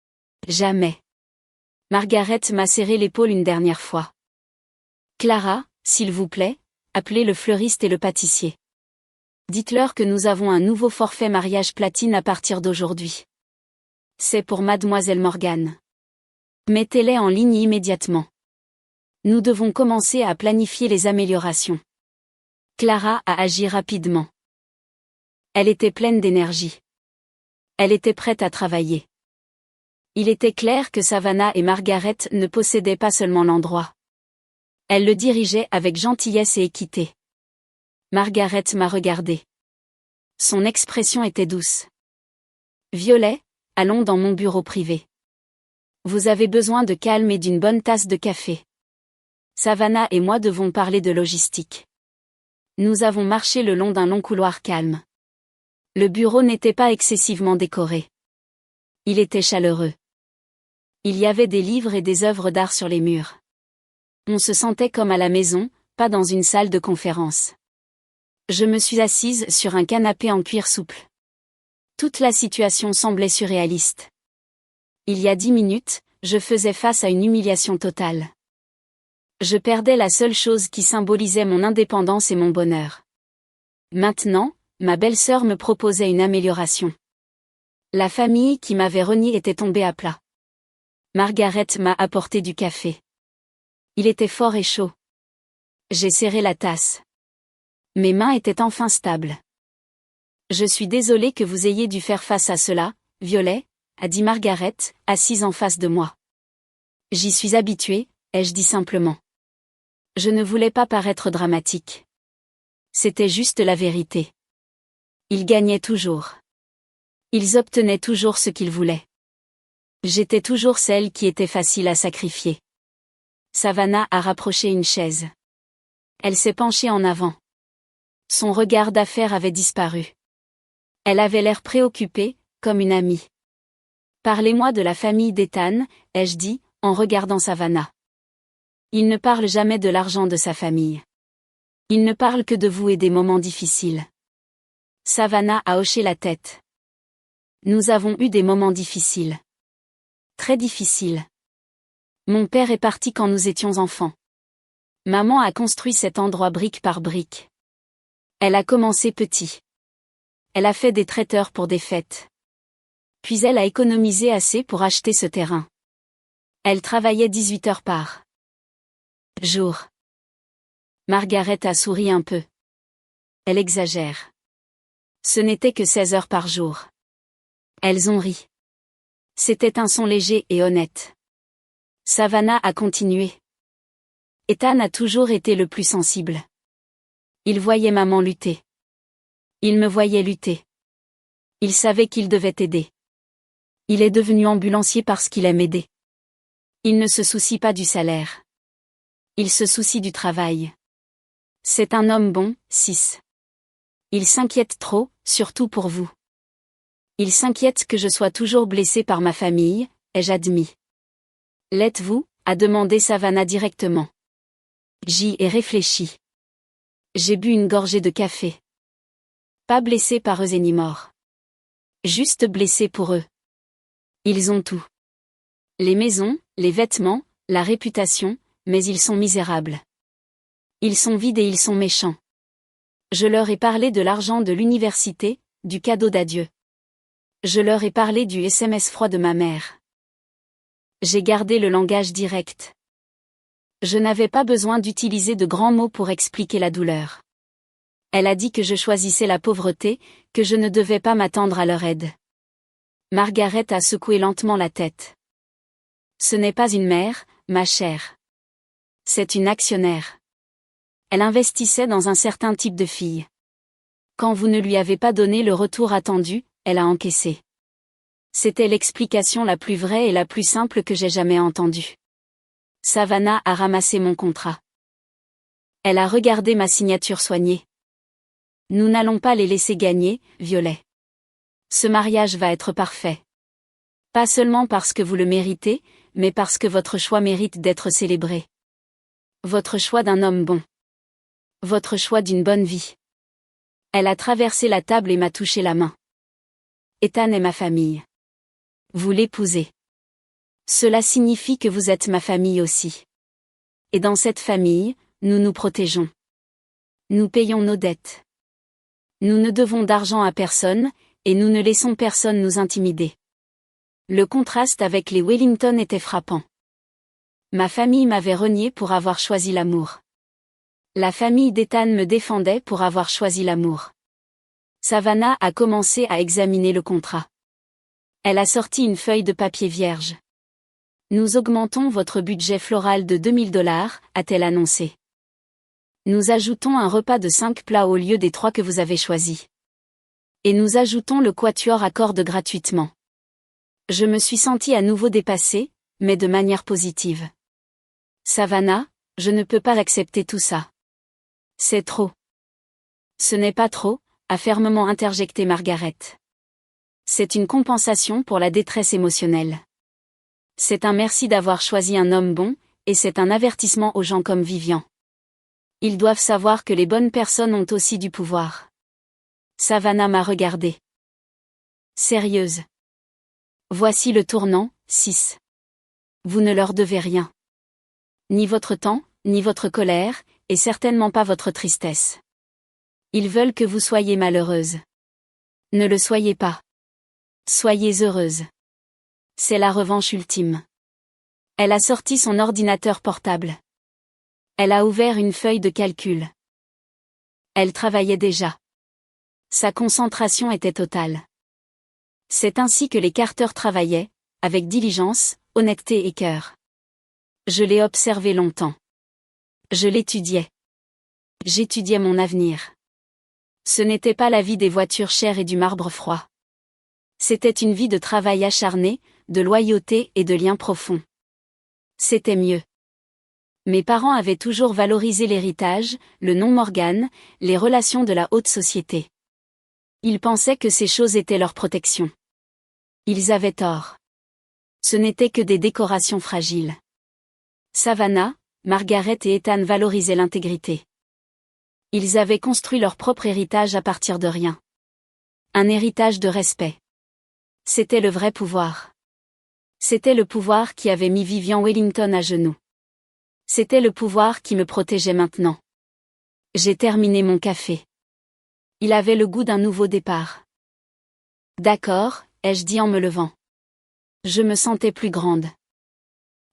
« Jamais. » Margaret m'a serré l'épaule une dernière fois. « Clara, s'il vous plaît, appelez le fleuriste et le pâtissier. Dites-leur que nous avons un nouveau forfait mariage platine à partir d'aujourd'hui. C'est pour mademoiselle Morgan. Mettez-les en ligne immédiatement. Nous devons commencer à planifier les améliorations. » Clara a agi rapidement. Elle était pleine d'énergie. Elle était prête à travailler. Il était clair que Savannah et Margaret ne possédaient pas seulement l'endroit. Elles le dirigeaient avec gentillesse et équité. Margaret m'a regardée. Son expression était douce. « Violet, allons dans mon bureau privé. Vous avez besoin de calme et d'une bonne tasse de café. Savannah et moi devons parler de logistique. » Nous avons marché le long d'un long couloir calme. Le bureau n'était pas excessivement décoré. Il était chaleureux. Il y avait des livres et des œuvres d'art sur les murs. On se sentait comme à la maison, pas dans une salle de conférence. Je me suis assise sur un canapé en cuir souple. Toute la situation semblait surréaliste. Il y a 10 minutes, je faisais face à une humiliation totale. Je perdais la seule chose qui symbolisait mon indépendance et mon bonheur. Maintenant, ma belle-sœur me proposait une amélioration. La famille qui m'avait renié était tombée à plat. Margaret m'a apporté du café. Il était fort et chaud. J'ai serré la tasse. Mes mains étaient enfin stables. « Je suis désolée que vous ayez dû faire face à cela, Violet, » a dit Margaret, assise en face de moi. « J'y suis habituée, ai-je dit simplement. Je ne voulais pas paraître dramatique. C'était juste la vérité. Ils gagnaient toujours. Ils obtenaient toujours ce qu'ils voulaient. J'étais toujours celle qui était facile à sacrifier. » Savannah a rapproché une chaise. Elle s'est penchée en avant. Son regard d'affaire avait disparu. Elle avait l'air préoccupée, comme une amie. « Parlez-moi de la famille d'Ethan, » ai-je dit, en regardant Savannah. « Il ne parle jamais de l'argent de sa famille. Il ne parle que de vous et des moments difficiles. » Savannah a hoché la tête. Nous avons eu des moments difficiles. Très difficiles. Mon père est parti quand nous étions enfants. Maman a construit cet endroit brique par brique. Elle a commencé petit. Elle a fait des traiteurs pour des fêtes. Puis elle a économisé assez pour acheter ce terrain. Elle travaillait 18 heures par jour. Margaret a souri un peu. Elle exagère. Ce n'était que 16 heures par jour. Elles ont ri. C'était un son léger et honnête. Savannah a continué. Ethan a toujours été le plus sensible. Il voyait maman lutter. Il me voyait lutter. Il savait qu'il devait aider. Il est devenu ambulancier parce qu'il aime aider. Il ne se soucie pas du salaire. Il se soucie du travail. C'est un homme bon, 6. Il s'inquiète trop, surtout pour vous. Il s'inquiète que je sois toujours blessée par ma famille, ai-je admis. L'êtes-vous, a demandé Savannah directement. J'y ai réfléchi. J'ai bu une gorgée de café. Pas blessée par eux et ni mort. Juste blessée pour eux. Ils ont tout. Les maisons, les vêtements, la réputation, mais ils sont misérables. Ils sont vides et ils sont méchants. Je leur ai parlé de l'argent de l'université, du cadeau d'adieu. Je leur ai parlé du SMS froid de ma mère. J'ai gardé le langage direct. Je n'avais pas besoin d'utiliser de grands mots pour expliquer la douleur. Elle a dit que je choisissais la pauvreté, que je ne devais pas m'attendre à leur aide. Margaret a secoué lentement la tête. Ce n'est pas une mère, ma chère. C'est une actionnaire. Elle investissait dans un certain type de fille. Quand vous ne lui avez pas donné le retour attendu, elle a encaissé. C'était l'explication la plus vraie et la plus simple que j'ai jamais entendue. Savannah a ramassé mon contrat. Elle a regardé ma signature soignée. Nous n'allons pas les laisser gagner, Violet. Ce mariage va être parfait. Pas seulement parce que vous le méritez, mais parce que votre choix mérite d'être célébré. Votre choix d'un homme bon. Votre choix d'une bonne vie. Elle a traversé la table et m'a touché la main. Ethan est ma famille. Vous l'épousez. Cela signifie que vous êtes ma famille aussi. Et dans cette famille, nous nous protégeons. Nous payons nos dettes. Nous ne devons d'argent à personne, et nous ne laissons personne nous intimider. Le contraste avec les Wellington était frappant. Ma famille m'avait renié pour avoir choisi l'amour. La famille d'Ethan me défendait pour avoir choisi l'amour. Savannah a commencé à examiner le contrat. Elle a sorti une feuille de papier vierge. Nous augmentons votre budget floral de $2000, a-t-elle annoncé. Nous ajoutons un repas de 5 plats au lieu des 3 que vous avez choisis. Et nous ajoutons le quatuor à cordes gratuitement. Je me suis sentie à nouveau dépassée, mais de manière positive. Savannah, je ne peux pas accepter tout ça. C'est trop. Ce n'est pas trop, a fermement interjecté Margaret. C'est une compensation pour la détresse émotionnelle. C'est un merci d'avoir choisi un homme bon, et c'est un avertissement aux gens comme Vivian. Ils doivent savoir que les bonnes personnes ont aussi du pouvoir. Savannah m'a regardée. Sérieuse. Voici le tournant, 6. Vous ne leur devez rien. Ni votre temps, ni votre colère, et certainement pas votre tristesse. Ils veulent que vous soyez malheureuse. Ne le soyez pas. Soyez heureuse. C'est la revanche ultime. Elle a sorti son ordinateur portable. Elle a ouvert une feuille de calcul. Elle travaillait déjà. Sa concentration était totale. C'est ainsi que les Carter travaillaient, avec diligence, honnêteté et cœur. Je l'ai observé longtemps. Je l'étudiais. J'étudiais mon avenir. Ce n'était pas la vie des voitures chères et du marbre froid. C'était une vie de travail acharné, de loyauté et de liens profonds. C'était mieux. Mes parents avaient toujours valorisé l'héritage, le nom Morgan, les relations de la haute société. Ils pensaient que ces choses étaient leur protection. Ils avaient tort. Ce n'étaient que des décorations fragiles. Savannah, Margaret et Ethan valorisaient l'intégrité. Ils avaient construit leur propre héritage à partir de rien. Un héritage de respect. C'était le vrai pouvoir. C'était le pouvoir qui avait mis Vivian Wellington à genoux. C'était le pouvoir qui me protégeait maintenant. J'ai terminé mon café. Il avait le goût d'un nouveau départ. D'accord, ai-je dit en me levant. Je me sentais plus grande.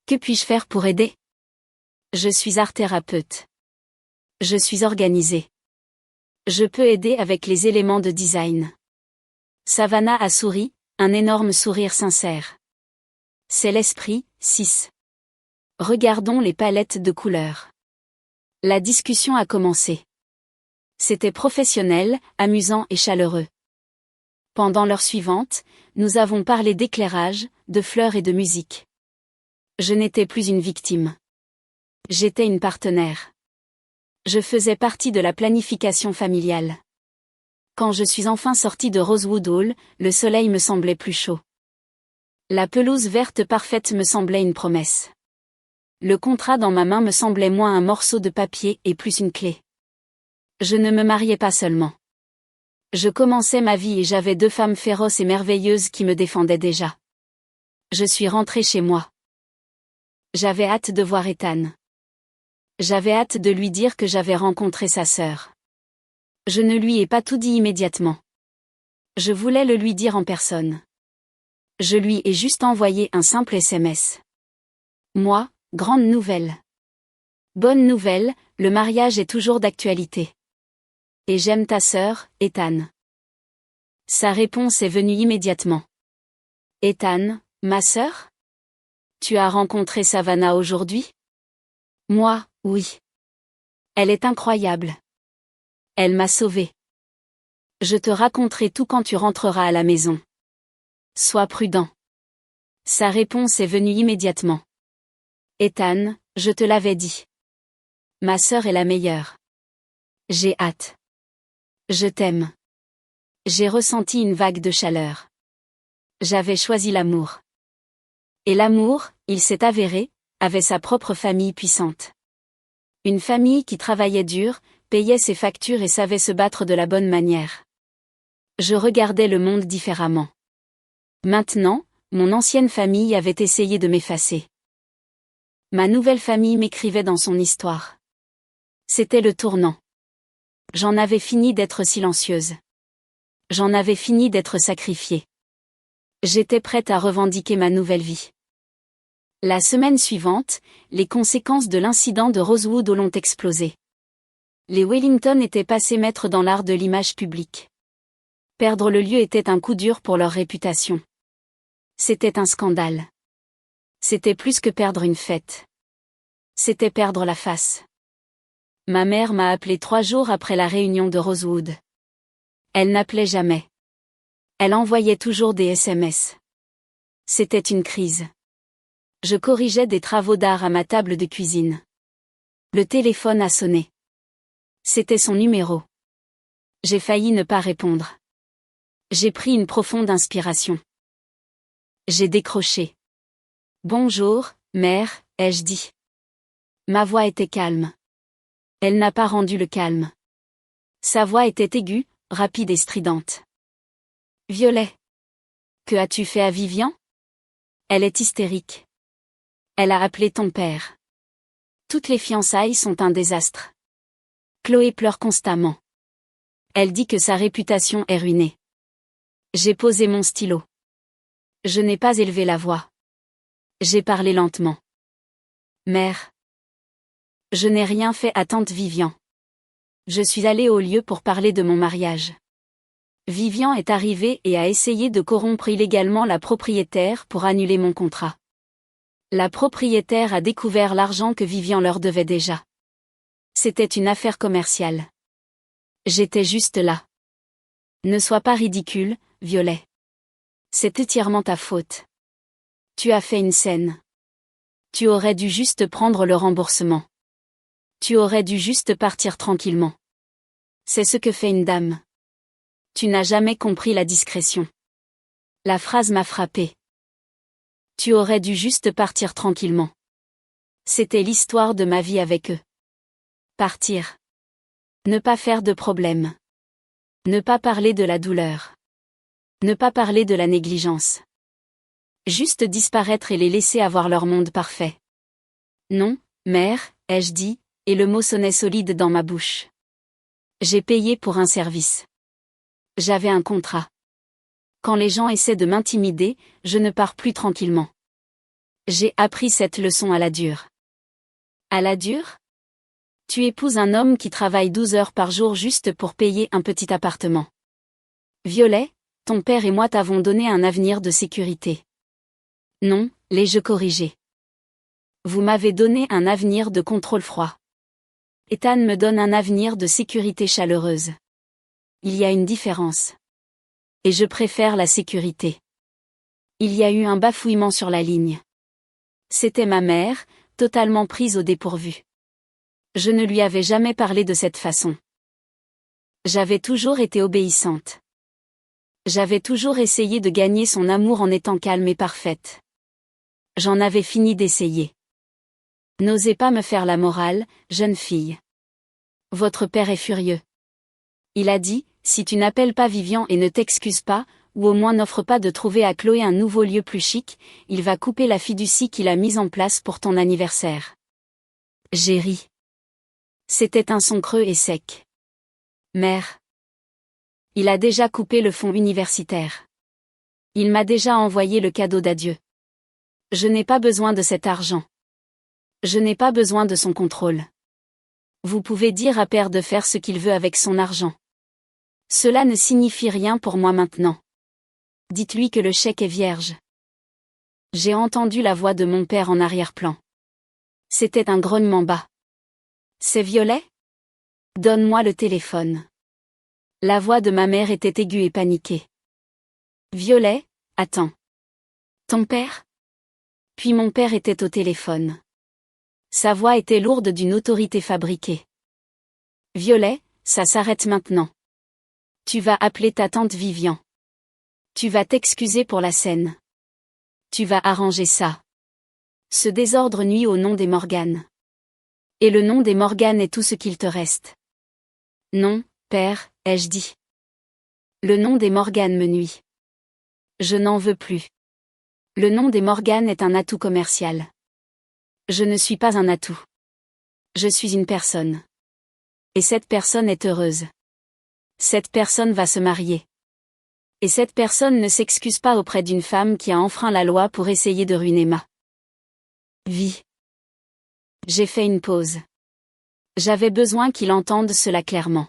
Que puis-je faire pour aider? Je suis art-thérapeute. Je suis organisée. Je peux aider avec les éléments de design. Savannah a souri, un énorme sourire sincère. C'est l'esprit, 6. Regardons les palettes de couleurs. La discussion a commencé. C'était professionnel, amusant et chaleureux. Pendant l'heure suivante, nous avons parlé d'éclairage, de fleurs et de musique. Je n'étais plus une victime. J'étais une partenaire. Je faisais partie de la planification familiale. Quand je suis enfin sortie de Rosewood Hall, le soleil me semblait plus chaud. La pelouse verte parfaite me semblait une promesse. Le contrat dans ma main me semblait moins un morceau de papier et plus une clé. Je ne me mariais pas seulement. Je commençais ma vie et j'avais 2 femmes féroces et merveilleuses qui me défendaient déjà. Je suis rentrée chez moi. J'avais hâte de voir Ethan. J'avais hâte de lui dire que j'avais rencontré sa sœur. Je ne lui ai pas tout dit immédiatement. Je voulais le lui dire en personne. Je lui ai juste envoyé un simple SMS. Moi, grande nouvelle. Bonne nouvelle, le mariage est toujours d'actualité. Et j'aime ta sœur, Ethan. Sa réponse est venue immédiatement. Ethan, ma sœur? Tu as rencontré Savannah aujourd'hui? Moi, oui. Elle est incroyable. Elle m'a sauvée. Je te raconterai tout quand tu rentreras à la maison. Sois prudent. Sa réponse est venue immédiatement. Ethan, je te l'avais dit. Ma sœur est la meilleure. J'ai hâte. Je t'aime. J'ai ressenti une vague de chaleur. J'avais choisi l'amour. Et l'amour, il s'est avéré, avait sa propre famille puissante. Une famille qui travaillait dur, payait ses factures et savait se battre de la bonne manière. Je regardais le monde différemment. Maintenant, mon ancienne famille avait essayé de m'effacer. Ma nouvelle famille m'écrivait dans son histoire. C'était le tournant. J'en avais fini d'être silencieuse. J'en avais fini d'être sacrifiée. J'étais prête à revendiquer ma nouvelle vie. La semaine suivante, les conséquences de l'incident de Rosewood Hall ont explosé. Les Wellington étaient passés maîtres dans l'art de l'image publique. Perdre le lieu était un coup dur pour leur réputation. C'était un scandale. C'était plus que perdre une fête. C'était perdre la face. Ma mère m'a appelé 3 jours après la réunion de Rosewood. Elle n'appelait jamais. Elle envoyait toujours des SMS. C'était une crise. Je corrigeais des travaux d'art à ma table de cuisine. Le téléphone a sonné. C'était son numéro. J'ai failli ne pas répondre. J'ai pris une profonde inspiration. J'ai décroché. Bonjour, mère, ai-je dit. Ma voix était calme. Elle n'a pas rendu le calme. Sa voix était aiguë, rapide et stridente. Violet. Que as-tu fait à Vivian? Elle est hystérique. Elle a appelé ton père. Toutes les fiançailles sont un désastre. Chloé pleure constamment. Elle dit que sa réputation est ruinée. J'ai posé mon stylo. Je n'ai pas élevé la voix. J'ai parlé lentement. Mère. Je n'ai rien fait à tante Vivian. Je suis allée au lieu pour parler de mon mariage. Vivian est arrivée et a essayé de corrompre illégalement la propriétaire pour annuler mon contrat. La propriétaire a découvert l'argent que Vivian leur devait déjà. C'était une affaire commerciale. J'étais juste là. Ne sois pas ridicule, Violet. C'est entièrement ta faute. Tu as fait une scène. Tu aurais dû juste prendre le remboursement. Tu aurais dû juste partir tranquillement. C'est ce que fait une dame. Tu n'as jamais compris la discrétion. La phrase m'a frappée. Tu aurais dû juste partir tranquillement. C'était l'histoire de ma vie avec eux. Partir. Ne pas faire de problème. Ne pas parler de la douleur. Ne pas parler de la négligence. Juste disparaître et les laisser avoir leur monde parfait. Non, mère, ai-je dit, et le mot sonnait solide dans ma bouche. J'ai payé pour un service. J'avais un contrat. Quand les gens essaient de m'intimider, je ne pars plus tranquillement. J'ai appris cette leçon à la dure. À la dure? Tu épouses un homme qui travaille 12 heures par jour juste pour payer un petit appartement. Violet, ton père et moi t'avons donné un avenir de sécurité. Non, l'ai-je corrigé. Vous m'avez donné un avenir de contrôle froid. Ethan me donne un avenir de sécurité chaleureuse. Il y a une différence. Et je préfère la sécurité. Il y a eu un bafouillement sur la ligne. C'était ma mère, totalement prise au dépourvu. Je ne lui avais jamais parlé de cette façon. J'avais toujours été obéissante. J'avais toujours essayé de gagner son amour en étant calme et parfaite. J'en avais fini d'essayer. N'osez pas me faire la morale, jeune fille. Votre père est furieux. Il a dit, si tu n'appelles pas Vivian et ne t'excuses pas, ou au moins n'offre pas de trouver à Chloé un nouveau lieu plus chic, il va couper la fiducie qu'il a mise en place pour ton anniversaire. J'ai ri. C'était un son creux et sec. Mère. Il a déjà coupé le fonds universitaire. Il m'a déjà envoyé le cadeau d'adieu. Je n'ai pas besoin de cet argent. Je n'ai pas besoin de son contrôle. Vous pouvez dire à père de faire ce qu'il veut avec son argent. Cela ne signifie rien pour moi maintenant. Dites-lui que le chèque est vierge. J'ai entendu la voix de mon père en arrière-plan. C'était un grognement bas. C'est Violet? Donne-moi le téléphone. La voix de ma mère était aiguë et paniquée. Violet, attends. Ton père? Puis mon père était au téléphone. Sa voix était lourde d'une autorité fabriquée. Violet, ça s'arrête maintenant. Tu vas appeler ta tante Vivian. Tu vas t'excuser pour la scène. Tu vas arranger ça. Ce désordre nuit au nom des Morgan. Et le nom des Morgan est tout ce qu'il te reste. Non, père, ai-je dit. Le nom des Morgan me nuit. Je n'en veux plus. Le nom des Morgan est un atout commercial. Je ne suis pas un atout. Je suis une personne. Et cette personne est heureuse. Cette personne va se marier. Et cette personne ne s'excuse pas auprès d'une femme qui a enfreint la loi pour essayer de ruiner ma vie. J'ai fait une pause. J'avais besoin qu'il entende cela clairement.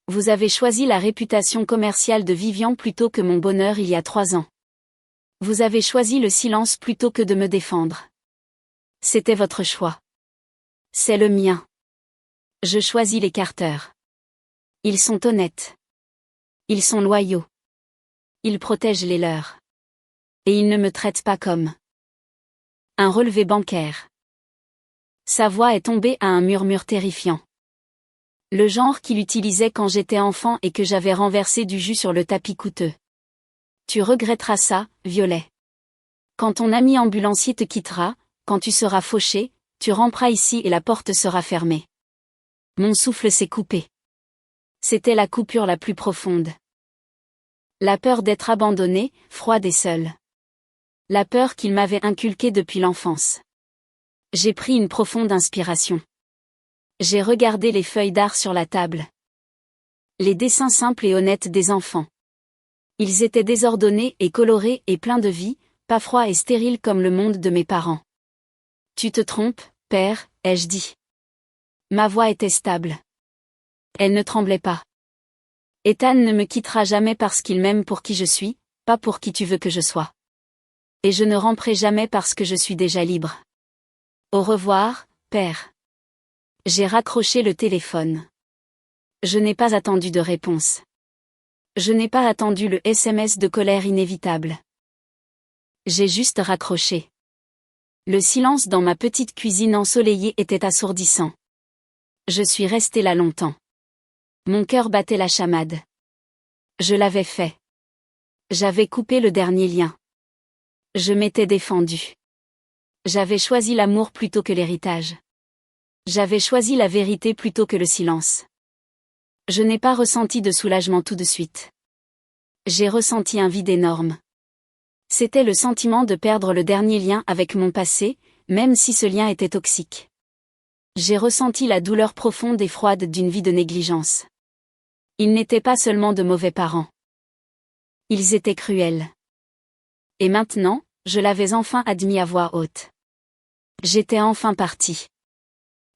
Vous avez choisi la réputation commerciale de Vivian plutôt que mon bonheur il y a 3 ans. Vous avez choisi le silence plutôt que de me défendre. C'était votre choix. C'est le mien. Je choisis les Carter. Ils sont honnêtes. Ils sont loyaux. Ils protègent les leurs. Et ils ne me traitent pas comme un relevé bancaire. Sa voix est tombée à un murmure terrifiant. Le genre qu'il utilisait quand j'étais enfant et que j'avais renversé du jus sur le tapis coûteux. Tu regretteras ça, Violet. Quand ton ami ambulancier te quittera, quand tu seras fauché, tu ramperas ici et la porte sera fermée. Mon souffle s'est coupé. C'était la coupure la plus profonde. La peur d'être abandonnée, froide et seule. La peur qu'il m'avait inculquée depuis l'enfance. J'ai pris une profonde inspiration. J'ai regardé les feuilles d'art sur la table. Les dessins simples et honnêtes des enfants. Ils étaient désordonnés et colorés et pleins de vie, pas froids et stériles comme le monde de mes parents. Tu te trompes, père, ai-je dit. Ma voix était stable. Elle ne tremblait pas. Ethan ne me quittera jamais parce qu'il m'aime pour qui je suis, pas pour qui tu veux que je sois. Et je ne ramperai jamais parce que je suis déjà libre. Au revoir, père. J'ai raccroché le téléphone. Je n'ai pas attendu de réponse. Je n'ai pas attendu le SMS de colère inévitable. J'ai juste raccroché. Le silence dans ma petite cuisine ensoleillée était assourdissant. Je suis restée là longtemps. Mon cœur battait la chamade. Je l'avais fait. J'avais coupé le dernier lien. Je m'étais défendue. J'avais choisi l'amour plutôt que l'héritage. J'avais choisi la vérité plutôt que le silence. Je n'ai pas ressenti de soulagement tout de suite. J'ai ressenti un vide énorme. C'était le sentiment de perdre le dernier lien avec mon passé, même si ce lien était toxique. J'ai ressenti la douleur profonde et froide d'une vie de négligence. Ils n'étaient pas seulement de mauvais parents. Ils étaient cruels. Et maintenant, je l'avais enfin admis à voix haute. J'étais enfin partie.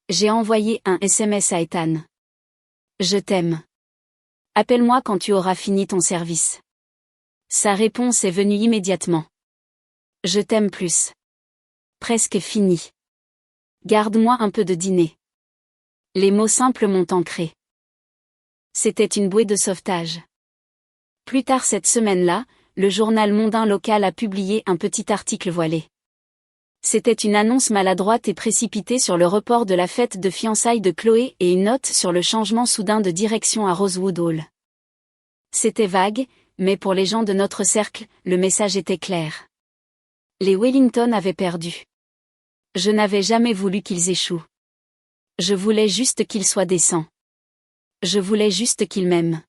J'ai envoyé un SMS à Ethan. Je t'aime. Appelle-moi quand tu auras fini ton service. Sa réponse est venue immédiatement. Je t'aime plus. Presque fini. Garde-moi un peu de dîner. Les mots simples m'ont ancré. C'était une bouée de sauvetage. Plus tard cette semaine-là, le journal mondain local a publié un petit article voilé. C'était une annonce maladroite et précipitée sur le report de la fête de fiançailles de Chloé et une note sur le changement soudain de direction à Rosewood Hall. C'était vague, mais pour les gens de notre cercle, le message était clair. Les Wellington avaient perdu. Je n'avais jamais voulu qu'ils échouent. Je voulais juste qu'ils soient décents. Je voulais juste qu'ils m'aiment.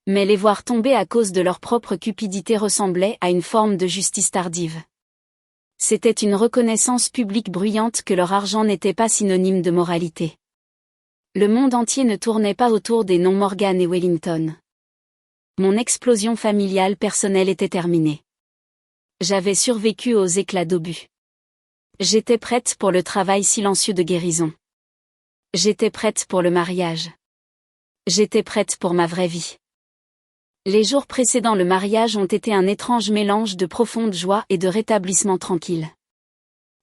Mais les voir tomber à cause de leur propre cupidité ressemblait à une forme de justice tardive. C'était une reconnaissance publique bruyante que leur argent n'était pas synonyme de moralité. Le monde entier ne tournait pas autour des noms Morgan et Wellington. Mon explosion familiale personnelle était terminée. J'avais survécu aux éclats d'obus. J'étais prête pour le travail silencieux de guérison. J'étais prête pour le mariage. J'étais prête pour ma vraie vie. Les jours précédant le mariage ont été un étrange mélange de profonde joie et de rétablissement tranquille.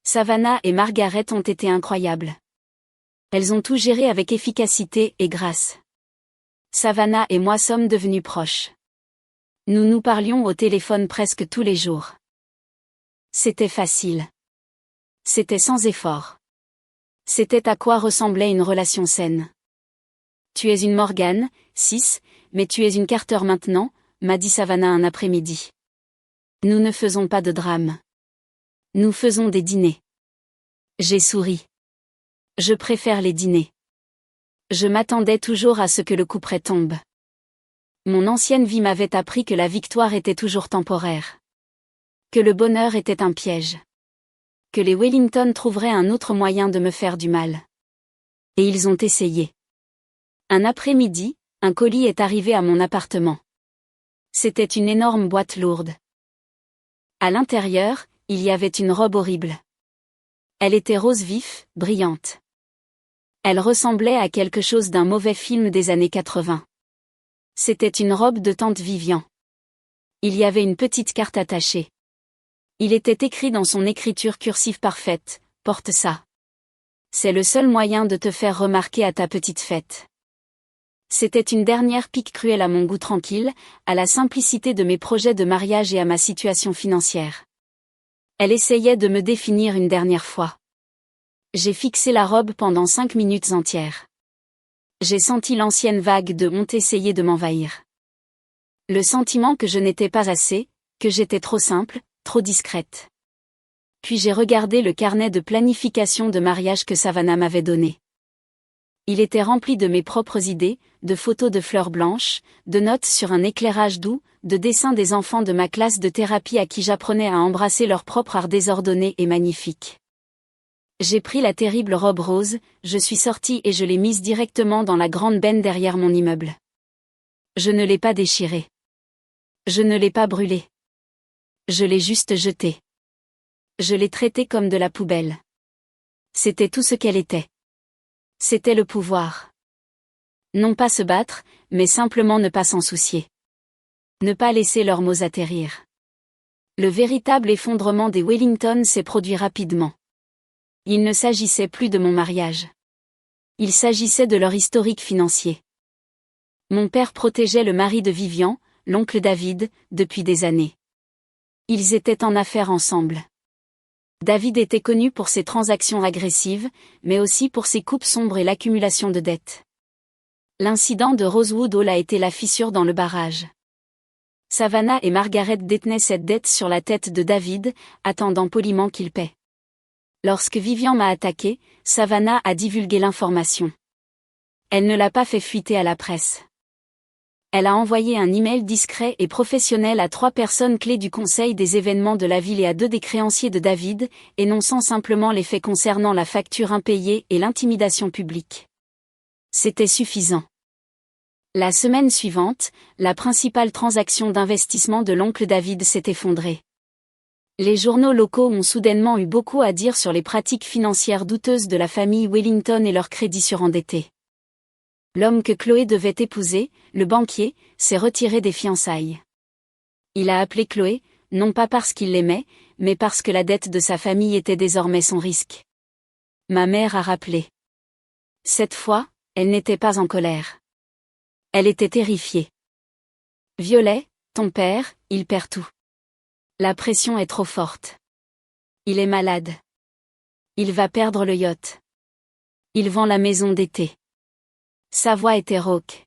Savannah et Margaret ont été incroyables. Elles ont tout géré avec efficacité et grâce. Savannah et moi sommes devenus proches. Nous nous parlions au téléphone presque tous les jours. C'était facile. C'était sans effort. C'était à quoi ressemblait une relation saine. Tu es une Morgan, 6, mais tu es une Carter maintenant, m'a dit Savannah un après-midi. Nous ne faisons pas de drame. Nous faisons des dîners. J'ai souri. Je préfère les dîners. Je m'attendais toujours à ce que le couperet tombe. Mon ancienne vie m'avait appris que la victoire était toujours temporaire. Que le bonheur était un piège. Que les Wellington trouveraient un autre moyen de me faire du mal. Et ils ont essayé. Un après-midi, un colis est arrivé à mon appartement. C'était une énorme boîte lourde. À l'intérieur, il y avait une robe horrible. Elle était rose vif, brillante. Elle ressemblait à quelque chose d'un mauvais film des années 80. C'était une robe de tante Vivian. Il y avait une petite carte attachée. Il était écrit dans son écriture cursive parfaite, « Porte ça. C'est le seul moyen de te faire remarquer à ta petite fête. » C'était une dernière pique cruelle à mon goût tranquille, à la simplicité de mes projets de mariage et à ma situation financière. Elle essayait de me définir une dernière fois. J'ai fixé la robe pendant 5 minutes entières. J'ai senti l'ancienne vague de honte essayer de m'envahir. Le sentiment que je n'étais pas assez, que j'étais trop simple, trop discrète. Puis j'ai regardé le carnet de planification de mariage que Savannah m'avait donné. Il était rempli de mes propres idées, de photos de fleurs blanches, de notes sur un éclairage doux, de dessins des enfants de ma classe de thérapie à qui j'apprenais à embrasser leur propre art désordonné et magnifique. J'ai pris la terrible robe rose, je suis sortie et je l'ai mise directement dans la grande benne derrière mon immeuble. Je ne l'ai pas déchirée. Je ne l'ai pas brûlée. Je l'ai juste jetée. Je l'ai traitée comme de la poubelle. C'était tout ce qu'elle était. C'était le pouvoir. Non pas se battre, mais simplement ne pas s'en soucier. Ne pas laisser leurs mots atterrir. Le véritable effondrement des Wellington s'est produit rapidement. Il ne s'agissait plus de mon mariage. Il s'agissait de leur historique financier. Mon père protégeait le mari de Vivian, l'oncle David, depuis des années. Ils étaient en affaires ensemble. David était connu pour ses transactions agressives, mais aussi pour ses coupes sombres et l'accumulation de dettes. L'incident de Rosewood Hall a été la fissure dans le barrage. Savannah et Margaret détenaient cette dette sur la tête de David, attendant poliment qu'il paie. Lorsque Vivian m'a attaqué, Savannah a divulgué l'information. Elle ne l'a pas fait fuiter à la presse. Elle a envoyé un email discret et professionnel à 3 personnes clés du conseil des événements de la ville et à 2 des créanciers de David, énonçant simplement les faits concernant la facture impayée et l'intimidation publique. C'était suffisant. La semaine suivante, la principale transaction d'investissement de l'oncle David s'est effondrée. Les journaux locaux ont soudainement eu beaucoup à dire sur les pratiques financières douteuses de la famille Wellington et leur crédit surendetté. L'homme que Chloé devait épouser, le banquier, s'est retiré des fiançailles. Il a appelé Chloé, non pas parce qu'il l'aimait, mais parce que la dette de sa famille était désormais son risque. Ma mère a rappelé. Cette fois, elle n'était pas en colère. Elle était terrifiée. Violet, ton père, il perd tout. La pression est trop forte. Il est malade. Il va perdre le yacht. Il vend la maison d'été. Sa voix était rauque.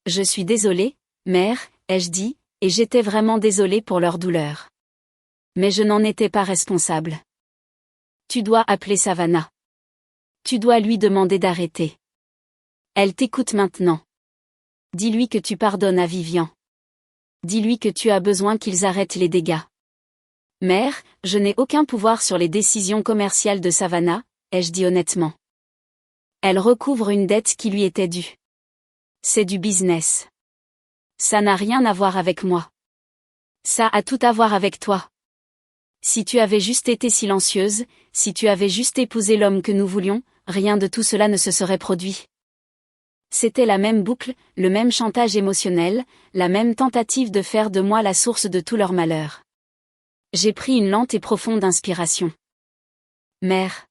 Je suis désolée, mère, ai-je dit, et j'étais vraiment désolée pour leur douleur. Mais je n'en étais pas responsable. Tu dois appeler Savannah. Tu dois lui demander d'arrêter. Elle t'écoute maintenant. Dis-lui que tu pardonnes à Vivian. Dis-lui que tu as besoin qu'ils arrêtent les dégâts. Mère, je n'ai aucun pouvoir sur les décisions commerciales de Savannah, ai-je dit honnêtement. Elle recouvre une dette qui lui était due. C'est du business. Ça n'a rien à voir avec moi. Ça a tout à voir avec toi. Si tu avais juste été silencieuse, si tu avais juste épousé l'homme que nous voulions, rien de tout cela ne se serait produit. C'était la même boucle, le même chantage émotionnel, la même tentative de faire de moi la source de tout leur malheur. J'ai pris une lente et profonde inspiration. Mère.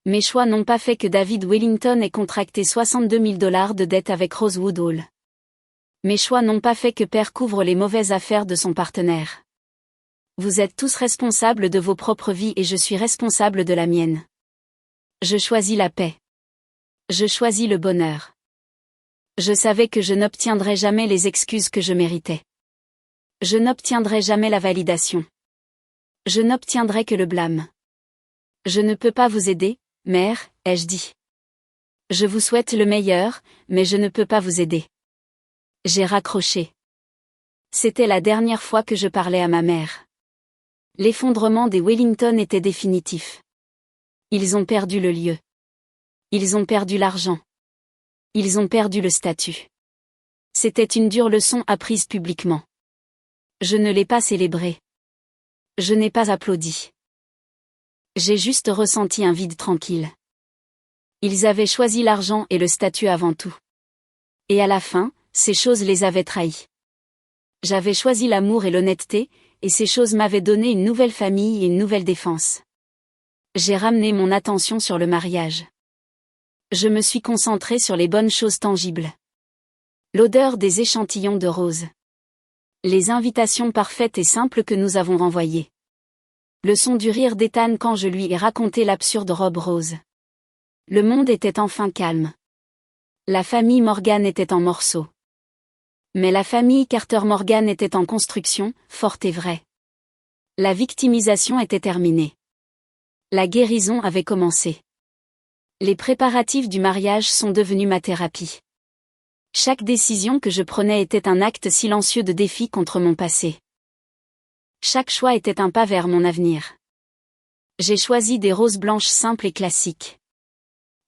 Mes choix n'ont pas fait que David Wellington ait contracté 62 000 $ de dette avec Rosewood Hall. Mes choix n'ont pas fait que père couvre les mauvaises affaires de son partenaire. Vous êtes tous responsables de vos propres vies et je suis responsable de la mienne. Je choisis la paix. Je choisis le bonheur. Je savais que je n'obtiendrais jamais les excuses que je méritais. Je n'obtiendrai jamais la validation. Je n'obtiendrai que le blâme. Je ne peux pas vous aider, mère, ai-je dit. Je vous souhaite le meilleur, mais je ne peux pas vous aider. J'ai raccroché. C'était la dernière fois que je parlais à ma mère. L'effondrement des Wellington était définitif. Ils ont perdu le lieu. Ils ont perdu l'argent. Ils ont perdu le statut. C'était une dure leçon apprise publiquement. Je ne l'ai pas célébrée. Je n'ai pas applaudi. J'ai juste ressenti un vide tranquille. Ils avaient choisi l'argent et le statut avant tout. Et à la fin, ces choses les avaient trahis. J'avais choisi l'amour et l'honnêteté, et ces choses m'avaient donné une nouvelle famille et une nouvelle défense. J'ai ramené mon attention sur le mariage. Je me suis concentrée sur les bonnes choses tangibles. L'odeur des échantillons de roses. Les invitations parfaites et simples que nous avons renvoyées. Le son du rire d'Ethan quand je lui ai raconté l'absurde robe rose. Le monde était enfin calme. La famille Morgan était en morceaux. Mais la famille Carter Morgan était en construction, forte et vraie. La victimisation était terminée. La guérison avait commencé. Les préparatifs du mariage sont devenus ma thérapie. Chaque décision que je prenais était un acte silencieux de défi contre mon passé. Chaque choix était un pas vers mon avenir. J'ai choisi des roses blanches simples et classiques.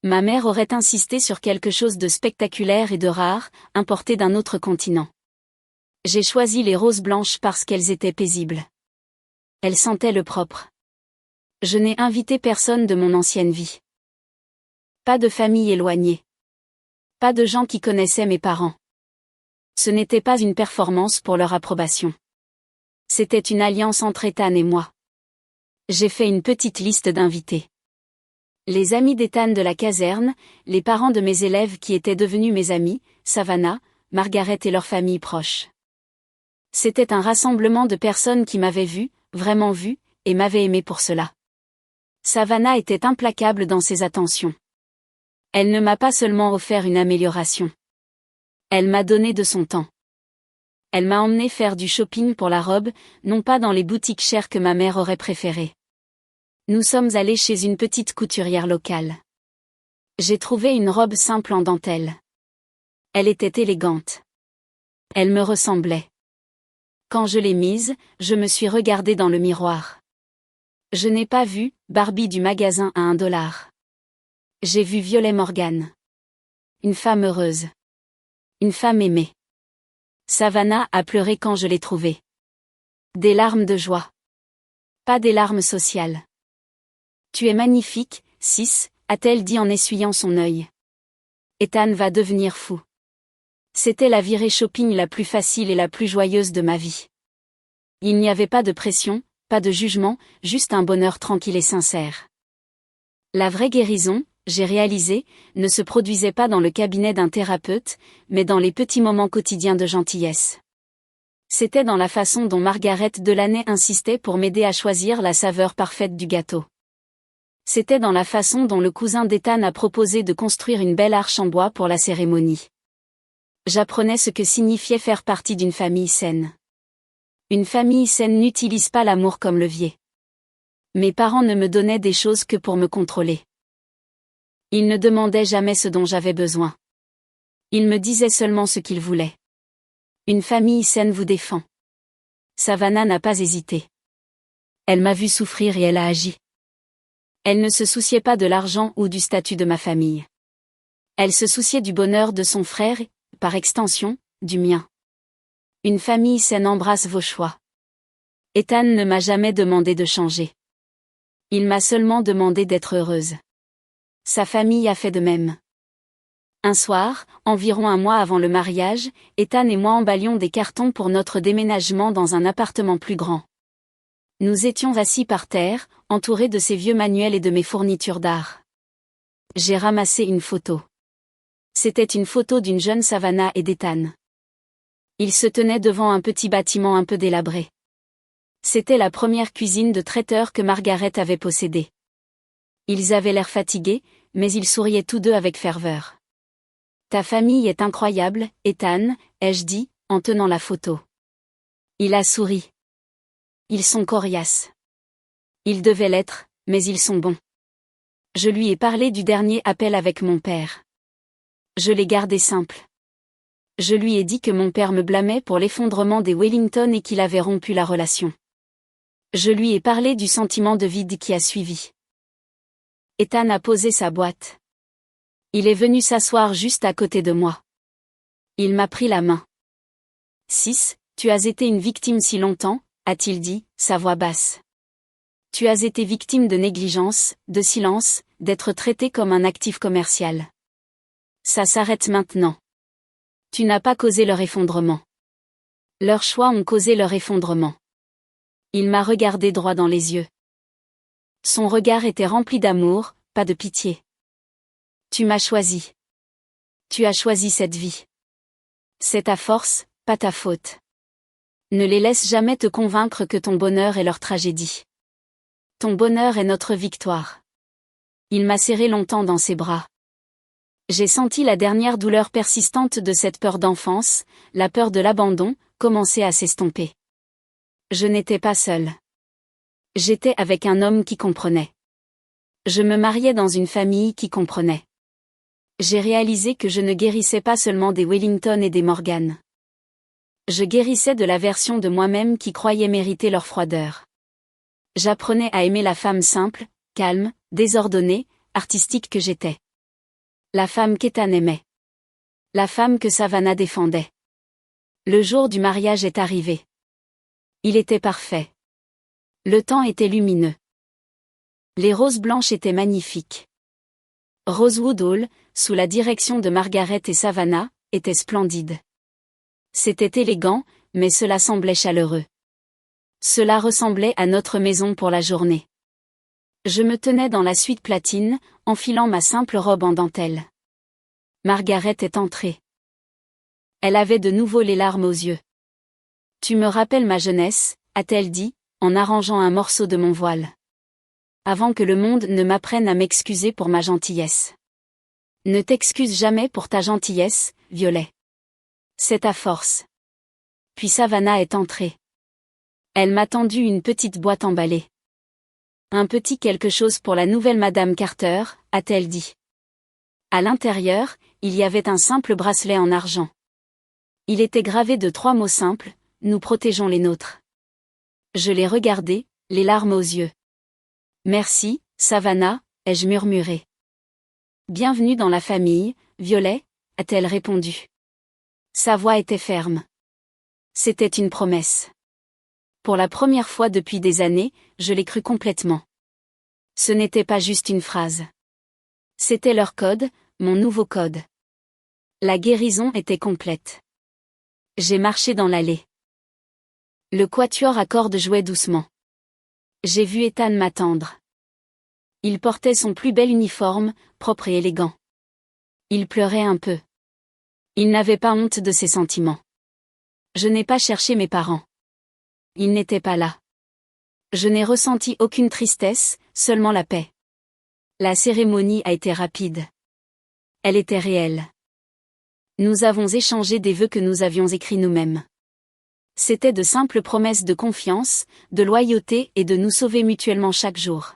Ma mère aurait insisté sur quelque chose de spectaculaire et de rare, importé d'un autre continent. J'ai choisi les roses blanches parce qu'elles étaient paisibles. Elles sentaient le propre. Je n'ai invité personne de mon ancienne vie. Pas de famille éloignée. Pas de gens qui connaissaient mes parents. Ce n'était pas une performance pour leur approbation. C'était une alliance entre Ethan et moi. J'ai fait une petite liste d'invités. Les amis d'Ethan de la caserne, les parents de mes élèves qui étaient devenus mes amis, Savannah, Margaret et leurs familles proches. C'était un rassemblement de personnes qui m'avaient vu, vraiment vu, et m'avaient aimé pour cela. Savannah était implacable dans ses attentions. Elle ne m'a pas seulement offert une amélioration. Elle m'a donné de son temps. Elle m'a emmené faire du shopping pour la robe, non pas dans les boutiques chères que ma mère aurait préférées. Nous sommes allés chez une petite couturière locale. J'ai trouvé une robe simple en dentelle. Elle était élégante. Elle me ressemblait. Quand je l'ai mise, je me suis regardée dans le miroir. Je n'ai pas vu Barbie du magasin à $1. J'ai vu Violet Morgan. Une femme heureuse. Une femme aimée. Savannah a pleuré quand je l'ai trouvée. Des larmes de joie. Pas des larmes sociales. Tu es magnifique, Sis, a-t-elle dit en essuyant son œil. Ethan va devenir fou. C'était la virée shopping la plus facile et la plus joyeuse de ma vie. Il n'y avait pas de pression, pas de jugement, juste un bonheur tranquille et sincère. La vraie guérison, j'ai réalisé, ne se produisait pas dans le cabinet d'un thérapeute, mais dans les petits moments quotidiens de gentillesse. C'était dans la façon dont Margaret Delaney insistait pour m'aider à choisir la saveur parfaite du gâteau. C'était dans la façon dont le cousin d'Ethan a proposé de construire une belle arche en bois pour la cérémonie. J'apprenais ce que signifiait faire partie d'une famille saine. Une famille saine n'utilise pas l'amour comme levier. Mes parents ne me donnaient des choses que pour me contrôler. Ils ne demandaient jamais ce dont j'avais besoin. Ils me disaient seulement ce qu'ils voulaient. Une famille saine vous défend. Savannah n'a pas hésité. Elle m'a vu souffrir et elle a agi. Elle ne se souciait pas de l'argent ou du statut de ma famille. Elle se souciait du bonheur de son frère et, par extension, du mien. Une famille saine embrasse vos choix. Ethan ne m'a jamais demandé de changer. Il m'a seulement demandé d'être heureuse. Sa famille a fait de même. Un soir, environ un mois avant le mariage, Ethan et moi emballions des cartons pour notre déménagement dans un appartement plus grand. Nous étions assis par terre, entourés de ses vieux manuels et de mes fournitures d'art. J'ai ramassé une photo. C'était une photo d'une jeune Savannah et d'Ethan. Ils se tenaient devant un petit bâtiment un peu délabré. C'était la première cuisine de traiteur que Margaret avait possédée. Ils avaient l'air fatigués, mais ils souriaient tous deux avec ferveur. Ta famille est incroyable, Ethan, ai-je dit, en tenant la photo. Il a souri. Ils sont coriaces. Ils devaient l'être, mais ils sont bons. Je lui ai parlé du dernier appel avec mon père. Je l'ai gardé simple. Je lui ai dit que mon père me blâmait pour l'effondrement des Wellington et qu'il avait rompu la relation. Je lui ai parlé du sentiment de vide qui a suivi. Ethan a posé sa boîte. Il est venu s'asseoir juste à côté de moi. Il m'a pris la main. Sis, tu as été une victime si longtemps, a-t-il dit, sa voix basse. Tu as été victime de négligence, de silence, d'être traité comme un actif commercial. Ça s'arrête maintenant. Tu n'as pas causé leur effondrement. Leurs choix ont causé leur effondrement. Il m'a regardé droit dans les yeux. Son regard était rempli d'amour, pas de pitié. Tu m'as choisi. Tu as choisi cette vie. C'est ta force, pas ta faute. Ne les laisse jamais te convaincre que ton bonheur est leur tragédie. Ton bonheur est notre victoire. Il m'a serré longtemps dans ses bras. J'ai senti la dernière douleur persistante de cette peur d'enfance, la peur de l'abandon, commencer à s'estomper. Je n'étais pas seule. J'étais avec un homme qui comprenait. Je me mariais dans une famille qui comprenait. J'ai réalisé que je ne guérissais pas seulement des Wellington et des Morgan. Je guérissais de la version de moi-même qui croyait mériter leur froideur. J'apprenais à aimer la femme simple, calme, désordonnée, artistique que j'étais. La femme qu'Ethan aimait. La femme que Savannah défendait. Le jour du mariage est arrivé. Il était parfait. Le temps était lumineux. Les roses blanches étaient magnifiques. Rosewood Hall, sous la direction de Margaret et Savannah, était splendide. C'était élégant, mais cela semblait chaleureux. Cela ressemblait à notre maison pour la journée. Je me tenais dans la suite platine, enfilant ma simple robe en dentelle. Margaret est entrée. Elle avait de nouveau les larmes aux yeux. Tu me rappelles ma jeunesse, a-t-elle dit, en arrangeant un morceau de mon voile. Avant que le monde ne m'apprenne à m'excuser pour ma gentillesse. Ne t'excuse jamais pour ta gentillesse, Violet. C'est ta force. Puis Savannah est entrée. Elle m'a tendu une petite boîte emballée. Un petit quelque chose pour la nouvelle Madame Carter, a-t-elle dit. À l'intérieur, il y avait un simple bracelet en argent. Il était gravé de 3 mots simples, nous protégeons les nôtres. Je l'ai regardé, les larmes aux yeux. Merci, Savannah, ai-je murmuré. Bienvenue dans la famille, Violet, a-t-elle répondu. Sa voix était ferme. C'était une promesse. Pour la première fois depuis des années, je l'ai cru complètement. Ce n'était pas juste une phrase. C'était leur code, mon nouveau code. La guérison était complète. J'ai marché dans l'allée. Le quatuor à cordes jouait doucement. J'ai vu Ethan m'attendre. Il portait son plus bel uniforme, propre et élégant. Il pleurait un peu. Il n'avait pas honte de ses sentiments. Je n'ai pas cherché mes parents. Ils n'étaient pas là. Je n'ai ressenti aucune tristesse, seulement la paix. La cérémonie a été rapide. Elle était réelle. Nous avons échangé des vœux que nous avions écrits nous-mêmes. C'étaient de simples promesses de confiance, de loyauté et de nous sauver mutuellement chaque jour.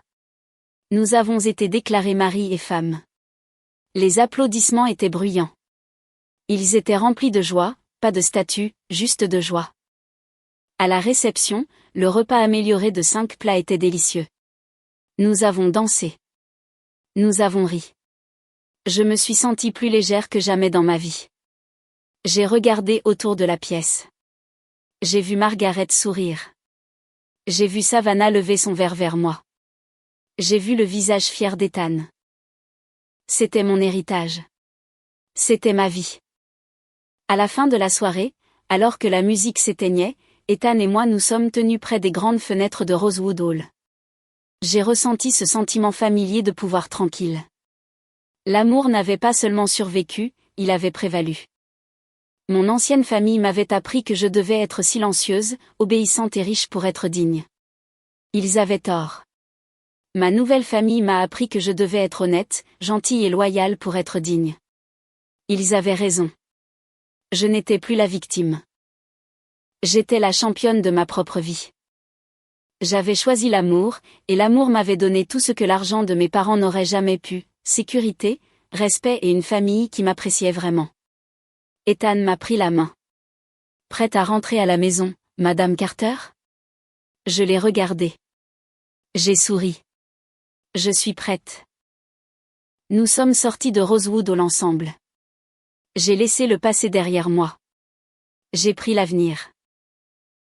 Nous avons été déclarés mari et femme. Les applaudissements étaient bruyants. Ils étaient remplis de joie, pas de statut, juste de joie. À la réception, le repas amélioré de 5 plats était délicieux. Nous avons dansé. Nous avons ri. Je me suis sentie plus légère que jamais dans ma vie. J'ai regardé autour de la pièce. J'ai vu Margaret sourire. J'ai vu Savannah lever son verre vers moi. J'ai vu le visage fier d'Ethan. C'était mon héritage. C'était ma vie. À la fin de la soirée, alors que la musique s'éteignait, Ethan et moi nous sommes tenus près des grandes fenêtres de Rosewood Hall. J'ai ressenti ce sentiment familier de pouvoir tranquille. L'amour n'avait pas seulement survécu, il avait prévalu. Mon ancienne famille m'avait appris que je devais être silencieuse, obéissante et riche pour être digne. Ils avaient tort. Ma nouvelle famille m'a appris que je devais être honnête, gentille et loyale pour être digne. Ils avaient raison. Je n'étais plus la victime. J'étais la championne de ma propre vie. J'avais choisi l'amour, et l'amour m'avait donné tout ce que l'argent de mes parents n'aurait jamais pu, sécurité, respect et une famille qui m'appréciait vraiment. Ethan m'a pris la main. Prête à rentrer à la maison, Madame Carter? Je l'ai regardé. J'ai souri. Je suis prête. Nous sommes sortis de Rosewood Hall ensemble. J'ai laissé le passé derrière moi. J'ai pris l'avenir.